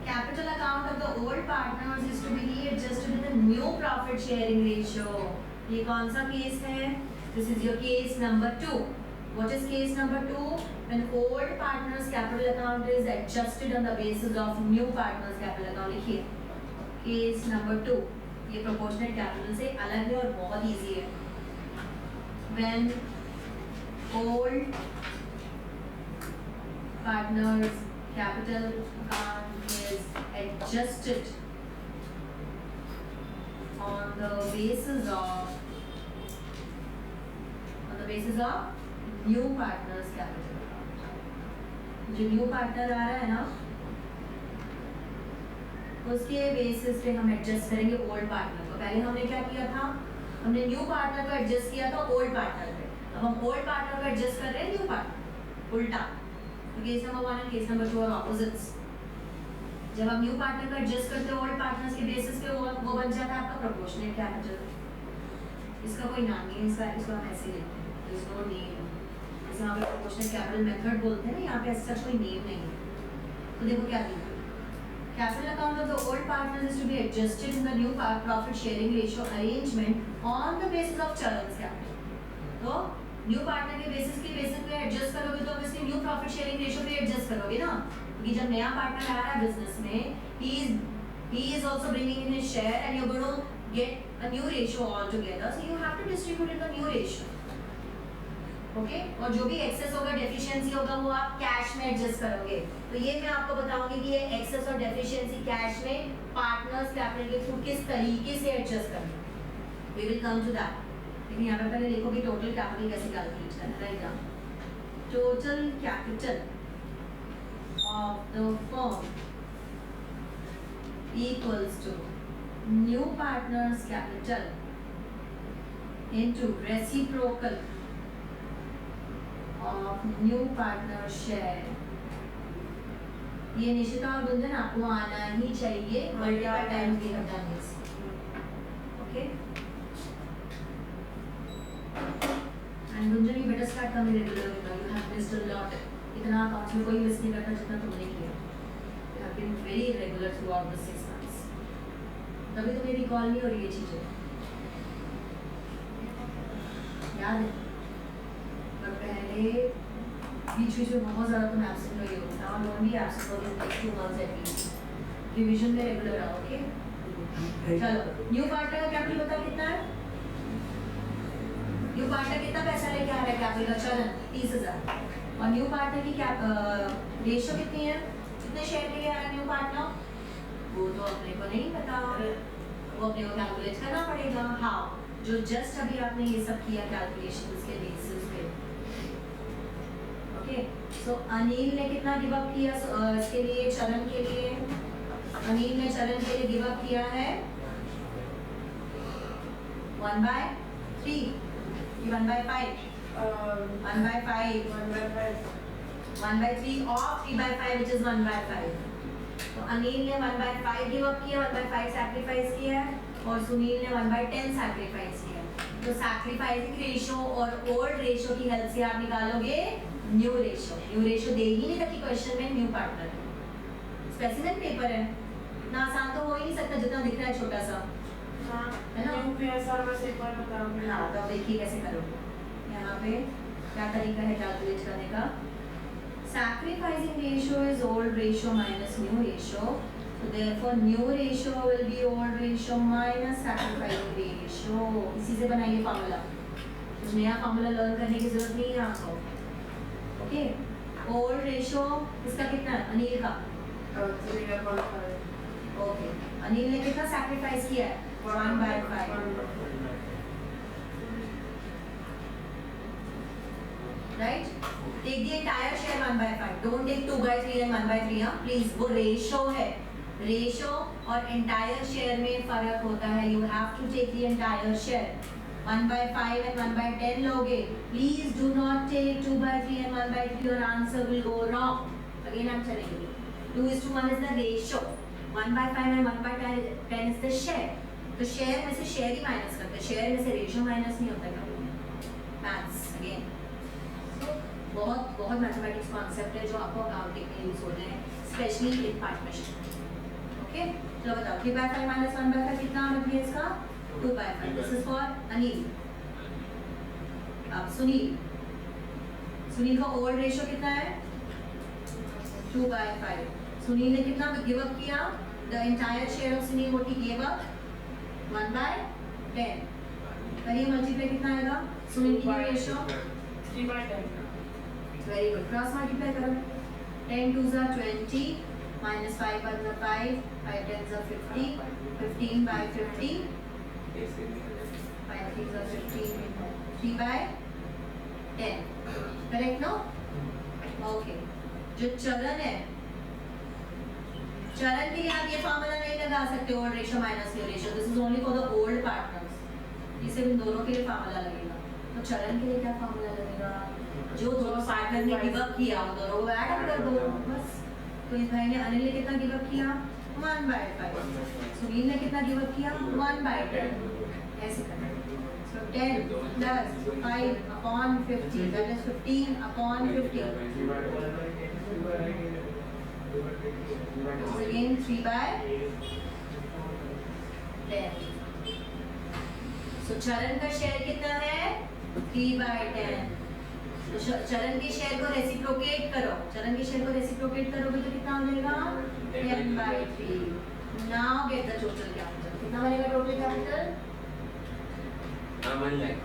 Speaker 1: Capital account of the old partners is to be readjusted in the new profit sharing ratio. ये कौन सा केस है, this is your case number 2। What is case number 2? When old partners capital account is adjusted on the basis of new partners capital account। लिखिए case number 2, ये proportional capital से अलग है और बहुत इजी है। When old partners capital account is adjusted on the basis of new partners capital account. जो new partner आ रहा है ना उसके बेसिस पे हम एडजस्ट करेंगे ओल्ड पार्टनर को। पहले हमने क्या किया था, हमने न्यू पार्टनर को एडजस्ट किया था ओल्ड पार्टनर पे, अब हम ओल्ड पार्टनर को एडजस्ट कर रहे हैं न्यू पार्टनर, उल्टा। तो case number 1 and case number 2 और ऑपोजिट्स। जब हम न्यू पार्टनर को एडजस्ट करते हैं ओल्ड पार्टनर्स के बेसिस पे वो बन जाता है आपका प्रोपोर्शनल कैपिटल। इसका कोई नाम नहीं है, इसको हम ऐसे लेते हैं, देयर इज नो नेम। यहाँ पे प्रोपोर्शनल कैपिटल मेथड बोलते हैं ना, यहाँ पे ऐसा कोई नेम नहीं है। तो देखो क्या लिखा, capital account of the old partners is to be adjusted in the new profit sharing ratio arrangement on the basis of Charan's capital. तो न्यू पार्टनर के बेसिस पे एडजस्ट करोगे तो obviously new profit sharing ratio पे adjust करोगे ना, क्योंकि जब नया पार्टनर आ रहा है बिजनेस में he is also bringing in his share and you're going to get a new ratio altogether, so you have to distribute in the new ratio। Okay और जो भी एक्सेस होगा डेफिशिएंसी होगा वो आप कैश में एडजस्ट करोगे। तो ये मैं आपको बताऊंगी कि ये एक्सेस और डेफिशिएंसी कैश में पार्टनर्स कैपिटल के थ्रू किस तरीके से एडजस्ट करना है, we will come to that. लेकिन यहाँ पे पहले देखो कि टोटल कैपिटल कैसे कैलकुलेट करना है। Write down total capital of the firm equals to new partners capital into reciprocal of new partner share। ये निशिता और गुंजन आपको आना ही चाहिए multiple time we have done this. Okay and Gunjan you better start coming regular, you have missed a lot. इतना accounts में कोई miss नहीं करता जितना तुमने किया, you have been very regular throughout the 6 months। तभी तो मेरी कॉल नहीं हो रही है चीजें याद है, पहले बीच में बहुत ज़्यादा तुम एब्सेंट हुई हो, now don't be absent for the next 2 months at least. Revision में रेगुलर आओ। ओके चलो न्यू पार्टनर का कैपिटल बताओ कितना है, न्यू पार्टनर कितना पैसा लेके आ रहा है कैपिटल का, चलन 30,000। और न्यू पार्टनर की रेशियो कितनी है, कितने शेयर लेके आ रहा है न्यू पार्टनर, वो तो अपने को नहीं पता, वो अपने को कैलकुलेट करना पड़ेगा। हाँ जो जस्ट अभी आपने ये सब किया कैलकुलेशन के बेसिस पे। ओके सो अनिल ने कितना गिव अप किया इसके लिए, चरण के लिए, अनिल ने चरण के लिए गिव अप किया है 1/3 कि 1/5, 1/5, 1/3 of 3/5 which is 1/5। तो अनिल ने 1/5 गिव अप किया, 1/5 सैक्रिफाइस किया है, और सुनील ने 1/10 सैक्रिफाइस किया। तो सैक्रिफाइसिंग रेशो और ओल्ड रेशो की हेल्प से आप निकालोगे न्यू रेशो। न्यू रेशो दे ही नहीं रखी क्वेश्चन में न्यू पार्टनर। स्पेसिमेन पेपर है, इतना आसान तो हो ही नहीं सकता जितना दिख रहा है छोटा सा,
Speaker 2: हाँ
Speaker 1: है ना?
Speaker 2: यूपीएसआर बस एक बार बताओगे।
Speaker 1: हाँ तो अब देखिए कैसे करोगे। यहाँ पे क्या तरीका है कैलकुलेट करने का। Sacrificing ratio is old ratio minus new ratio, so therefore new ratio will be old ratio minus sacrificing ratio। इसी से बनाइए फार्मूला, कुछ नया फार्मूला लर्न करने की जरूरत नहीं है आपको। ओके, ओल्ड रेशो इसका कितना है अनिल का?
Speaker 2: 3/5।
Speaker 1: ओके, अनिल ने कितना सैक्रिफाइस किया है? 1/5, right? Take the entire share 1/5, don't take 2/3 and 1/3। हाँ प्लीज, वो रेशो है, रेशो और एंटायर शेयर में फर्क होता है। You have to take the entire share. 1/5 and 1/10 लोगे, please do not take 2/3 and 1/3, your answer will go wrong. Again हम चलेंगे, 2:1 is the ratio, 1/5 and 1/10 is the share. तो शेयर में से शेयर ही माइनस करते हैं, शेयर में से रेशो माइनस नहीं होता कभी। मैथ्स अगेन बहुत बहुत मैथमेटिक्स कॉन्सेप्ट है जो आपको अकाउंटिंग में यूज होते हैं, स्पेशली इन पार्टनरशिप। ओके, चलो बताओ 3/5 माइनस 1/5 कितना बन गया इसका? 2/5। This is for Anil. अब सुनील, सुनील का ओल्ड रेशो कितना है? 2/5। सुनील ने कितना गिव अप किया? The entire share of Sunil what he give up 1/10। करिए मल्टीप्लाई कितना आएगा सुनील की ratio?
Speaker 2: 3/10।
Speaker 1: Very good, cross multiply करो। 10 2s are 20 minus 5 1s are 5, 5 10s are 50, 15/50, 5 3s are 15, 3/10, correct no? Okay, जो चरण है, चरण के लिए आप ये फार्मूला नहीं लगा सकते old ratio minus new ratio, this is only for the old partners. ये सिर्फ इन दोनों के लिए फार्मूला लगेगा। तो चरण के लिए क्या फार्मूला लगेगा? जो दोनों पार्टनर ने गिव अप किया उन दोनों को ऐड कर दो बस। तो इस भाई ने, अनिल ने कितना गिव अप किया? 1/5। सुनील ने कितना गिव अप किया? 1/10। ऐसे करना। So 10 plus 5/50, that is 15/50. This is again 3/10. So चरण का शेयर कितना है? 3/10। तो चरण के शेयर को रेसिप्रोकेट करो, चरण के शेयर को रेसिप्रोकेट करोगे तो कितना हो जाएगा? 10/3। Now get the total capital. कितना बनेगा टोटल कैपिटल?
Speaker 3: 1 lakh।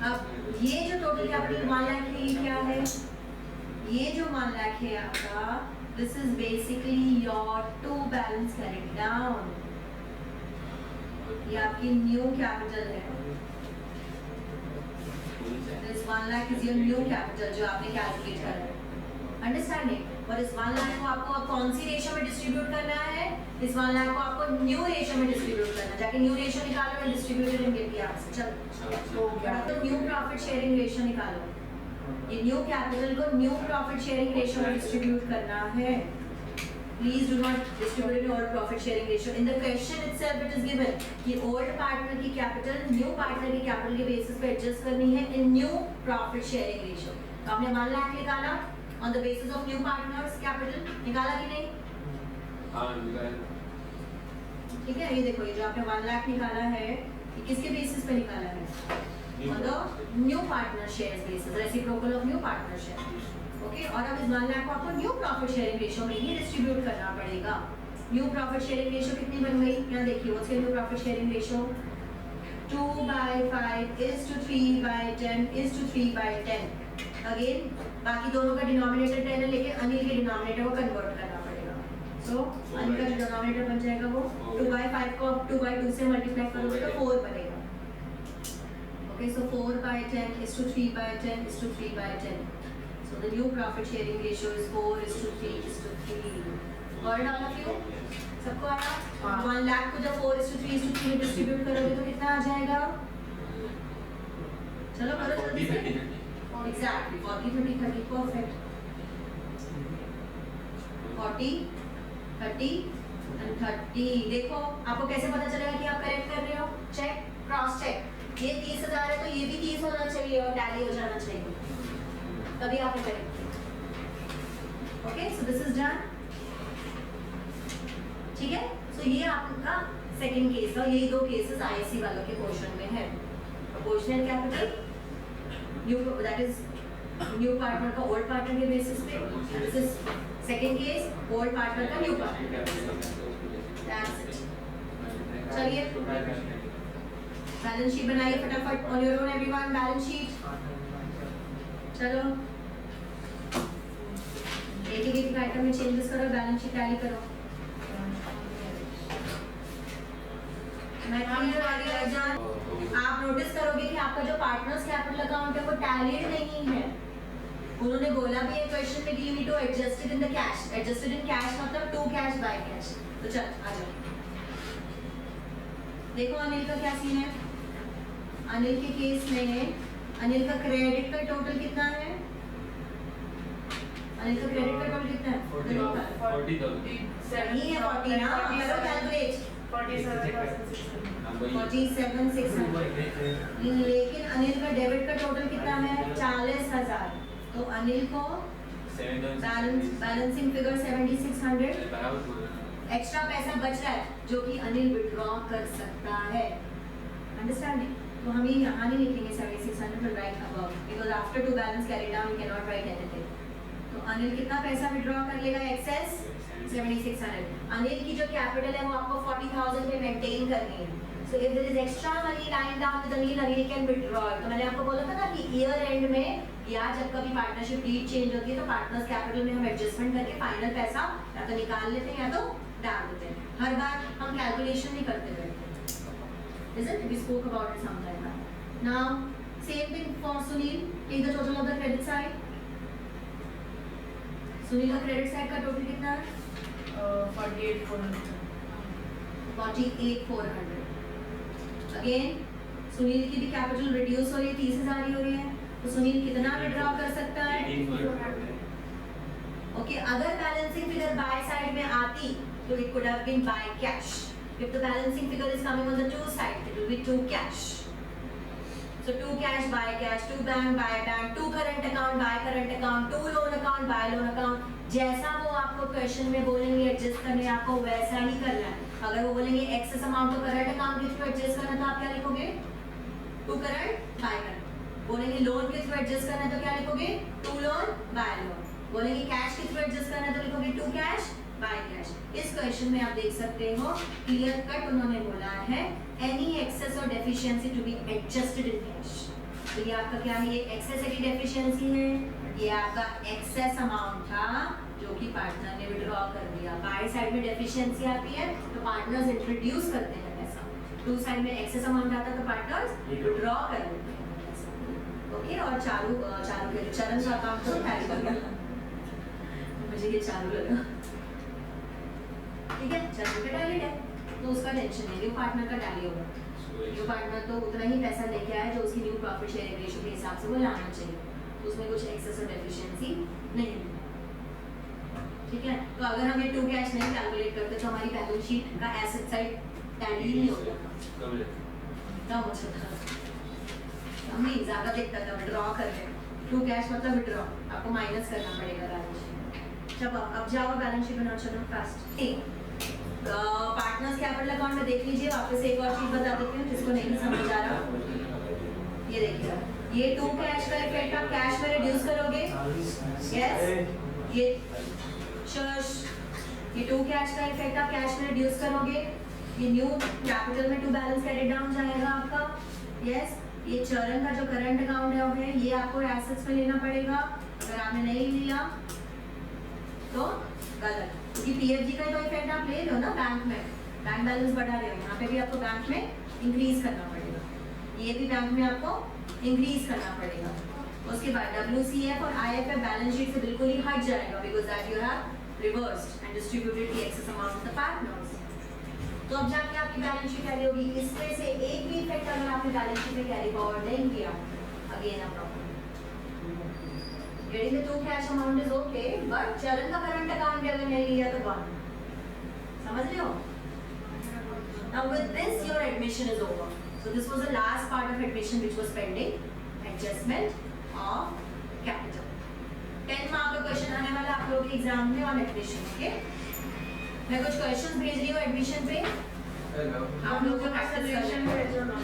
Speaker 1: अब ये जो टोटल कैपिटल 1 लाख है, ये क्या है? ये जो 1 लाख है आपका, this is basically your to balance carried down। ये आपकी न्यू कैपिटल है। This 1 lakh is your new capital जो आपने कैलकुलेट करा है। अंडरस्टैंडिंग? और इस 1 लाख को आपको अब कौन सी रेशो में डिस्ट्रीब्यूट करना है? इस 1 लाख को आपको न्यू रेशो में डिस्ट्रीब्यूट करना है। जाके न्यू रेशो निकालो और डिस्ट्रीब्यूटेड इन गेट दिया आपसे। चलो तो न्यू प्रॉफिट शेयरिंग रेशो निकालो। ये न्यू कैपिटल को न्यू प्रॉफिट शेयरिंग रेशो में डिस्ट्रीब्यूट करना है। Please do not distribute in old profit sharing ratio. In the question itself it is given कि old partner की capital new partner की capital के basis पे adjust करनी है in new profit sharing ratio। तो आपने 1 लाख निकाला on the basis of new partners capital, निकाला कि नहीं?
Speaker 3: हाँ निकाला।
Speaker 1: ठीक है, ये देखो, ये जो आपने 1 लाख निकाला है ये किसके बेसिस पे निकाला है? On the new partner shares basis, reciprocal of new partner share। Okay, और अब इस 1 लाख को आपको न्यू प्रॉफिट शेयरिंग रेशो में ही डिस्ट्रीब्यूट करना पड़ेगा। न्यू प्रॉफिट शेयरिंग रेशो कितनी बन गई? यहाँ देखिए, what's new profit sharing ratio? 2/5 is to 3/10 is to 3/10। Again बाकी दोनों का डिनोमिनेटर 10 है, लेकिन अनिल के डिनोमिनेटर को कन्वर्ट करना पड़ेगा। सो अनिल का डिनोमिनेटर बन जाएगा वो 2/5 को 2/2 से मल्टीप्लाई करोगे तो 4 बनेगा। Okay, so 4/10 is to 3/10 is to 3/10। So the new profit sharing ratio is 4:3 is to 3। और ऑल ऑफ यू सबको आया? 1 लाख को जब 4:3 is to 3 में डिस्ट्रीब्यूट करोगे तो कितना आ जाएगा? चलो करो जल्दी से। Exactly 40 30 30 perfect 40 30 and 30। देखो आपको कैसे पता चलेगा कि आप करेक्ट कर रहे हो? Check, cross check. ये 30,000 है तो ये भी 30 होना चाहिए और टैली हो जाना चाहिए, तभी आपने करेक्ट किया। Okay, so this is done. ठीक है, सो ये आपका सेकंड केस है। यही दो केसेस आईएससी वालों के पोर्शन में है। Proportional capital new, that is new partner का ओल्ड पार्टनर के बेसिस पे, this is second case old partner का न्यू पार्टनर। That's it. चलिए बैलेंस शीट बनाइए फटाफट, on your own everyone, balance sheet. चलो एक आइटम में चेंजेस करो, बैलेंस शीट टैली करो। मैं आप नोटिस करोगे कि आपका जो पार्टनर्स कैपिटल अकाउंट है वो टैलीड नहीं है। उन्होंने बोला भी है क्वेश्चन में कि you need to adjusted in the cash. Adjusted in cash मतलब टू कैश बाय कैश। तो चल आ जाओ, देखो अनिल का क्या सीन है। अनिल के केस में अनिल का क्रेडिट का टोटल कितना है? अनिल का क्रेडिट का टोटल कितना है?
Speaker 3: 40,000।
Speaker 1: सही है 40 ना, करो कैलकुलेट। 47,600। लेकिन अनिल का डेबिट का टोटल कितना है? 40,000। तो अनिल को बैलेंसिंग फिगर 7600 एक्स्ट्रा पैसा बच रहा है जो कि अनिल विड्रॉ कर सकता है। अंडरस्टैंडिंग? तो हम ये यहाँ नहीं लिखेंगे 7600 right above, because after to balance carry down we can not write anything. तो अनिल कितना पैसा विड्रॉ कर लेगा एक्सेस? 7600। अनिल की जो कैपिटल है वो आपको 40,000 पे मेंटेन करनी है। So if there is extra money lying down with Anil, Anil can withdraw. तो मैंने आपको बोला था ना कि ईयर एंड में या जब कभी पार्टनरशिप डीड चेंज होती है तो पार्टनर्स कैपिटल में हम एडजस्टमेंट करके फाइनल पैसा या तो निकाल लेते हैं या तो डाल देते हैं। हर बार हम कैलकुलेशन नहीं करते बैठे। Is it? We spoke about it some time back. Now, same thing for Sunil. Take the total of the credit side. Sunil का क्रेडिट साइड का टोटल कितना है?
Speaker 2: 48,400।
Speaker 1: 48,400। अगेन सुनील की भी कैपिटल रिड्यूस हो रही है, 30,000 ही हो रही है। तो सुनील कितना विड्रॉ कर सकता है? ओके, अगर बैलेंसिंग फिगर बाय साइड में आती तो it could have been by cash. If the balancing figure is coming on the two side, it will be two cash. So two cash buy cash, two bank buy bank, two current account buy current account, two loan account buy loan account. जैसा वो आपको question में बोलेंगे adjust करने, आपको वैसा ही करना है। अगर वो बोलेंगे एक्सेस अमाउंट तो करंट अकाउंट के थ्रू एडजस्ट करना, तो आप क्या लिखोगे? To current by current. बोलेंगे लोन के थ्रू एडजस्ट करना तो क्या लिखोगे? To loan by loan. बोलेंगे कैश के थ्रू एडजस्ट करना तो लिखोगे टू कैश बाय कैश। इस क्वेश्चन में आप देख सकते हो क्लियर कट उन्होंने बोला है एनी एक्सेस और deficiency to be adjusted in cash. तो ये आपका क्या है? ये एक्सेस है कि डेफिशिएंसी है? ये आपका एक्सेस अमाउंट था जो कि पार्टनर ने विड्रॉ कर दिया। बाय साइड में डेफिशिएंसी आती है तो पार्टनर्स इंट्रोड्यूस करते हैं पैसा, टू साइड में एक्सेस अमाउंट आता है तो पार्टनर्स विड्रॉ कर देते हैं पैसा। ओके, और चालू के चरण का अकाउंट तो टैली कर गया, मुझे ये चालू लगा। ठीक है, चलो का टैली है तो उसका टेंशन नहीं, न्यू पार्टनर का टैली होगा। न्यू पार्टनर तो उतना ही पैसा लेके आया जो उसकी न्यू प्रॉफिट शेयरिंग रेशियो के हिसाब से वो लाना चाहिए, तो उसमें कुछ एक्सेस और डेफिशिएंसी नहीं है। ठीक है, तो अगर हम ये टू कैश नहीं कैलकुलेट करते तो हमारी बैलेंस शीट का एसेट साइड टैली नहीं होता, कम हो जाता, हम नहीं ज़्यादा देखता था विड्रॉ करके। टू कैश मतलब विड्रॉ, आपको माइनस करना पड़ेगा बैलेंस शीट। चलो अब जाओ बैलेंस शीट बनाओ, चलो फास्ट। पार्टनर्स कैपिटल अकाउंट में देख लीजिए, वापस एक और चीज बता देती हूँ जिसको नहीं समझ आ रहा। ये देखिए, ये टू कैश का इफेक्ट आप कैश में रिड्यूस करोगे। यस, ये शश, ये टू कैश का इफेक्ट आप कैश में रिड्यूस करोगे। ये न्यू कैपिटल में टू बैलेंस कैरी डाउन जाएगा आपका। यस, ये चरण का जो करंट अकाउंट है ये आपको एसेट्स में लेना पड़ेगा। अगर आपने नहीं लिया तो गलत, क्योंकि पीएफजी का तो इफेक्ट आप ले रहे हो ना बैंक में, बैंक बैलेंस बढ़ा रहे हो, यहाँ पे भी आपको बैंक में इंक्रीज करना पड़ेगा, ये भी बैंक में आपको इंक्रीज करना पड़ेगा। उसके बाद WCF और IFF बैलेंस शीट से बिल्कुल ही हट जाएगा, because that you have reversed and distributed the excess amount of the partners. तो अब जाके आपकी बैलेंस शीट कैरी होगी। इसमें से एक भी इफेक्ट अगर आपने बैलेंस शीट में कैरी फॉरवर्ड नहीं किया, again a problem. Getting the two cash amount is okay, but चलन का करंट अकाउंट भी अगर नहीं लिया तो गॉन। समझ रहे हो? Now with this your admission is over. So this was the last part of admission which was pending. Adjustment of capital. 10 mark का क्वेश्चन आने वाला आप लोगों के एग्जाम में ऑन एडमिशन। ओके, मैं कुछ क्वेश्चन भेज रही हूँ एडमिशन पे,
Speaker 3: हेलो
Speaker 1: आप लोगों को प्रैक्टिस
Speaker 2: सजेशन
Speaker 1: करना है।
Speaker 2: भेजो ना।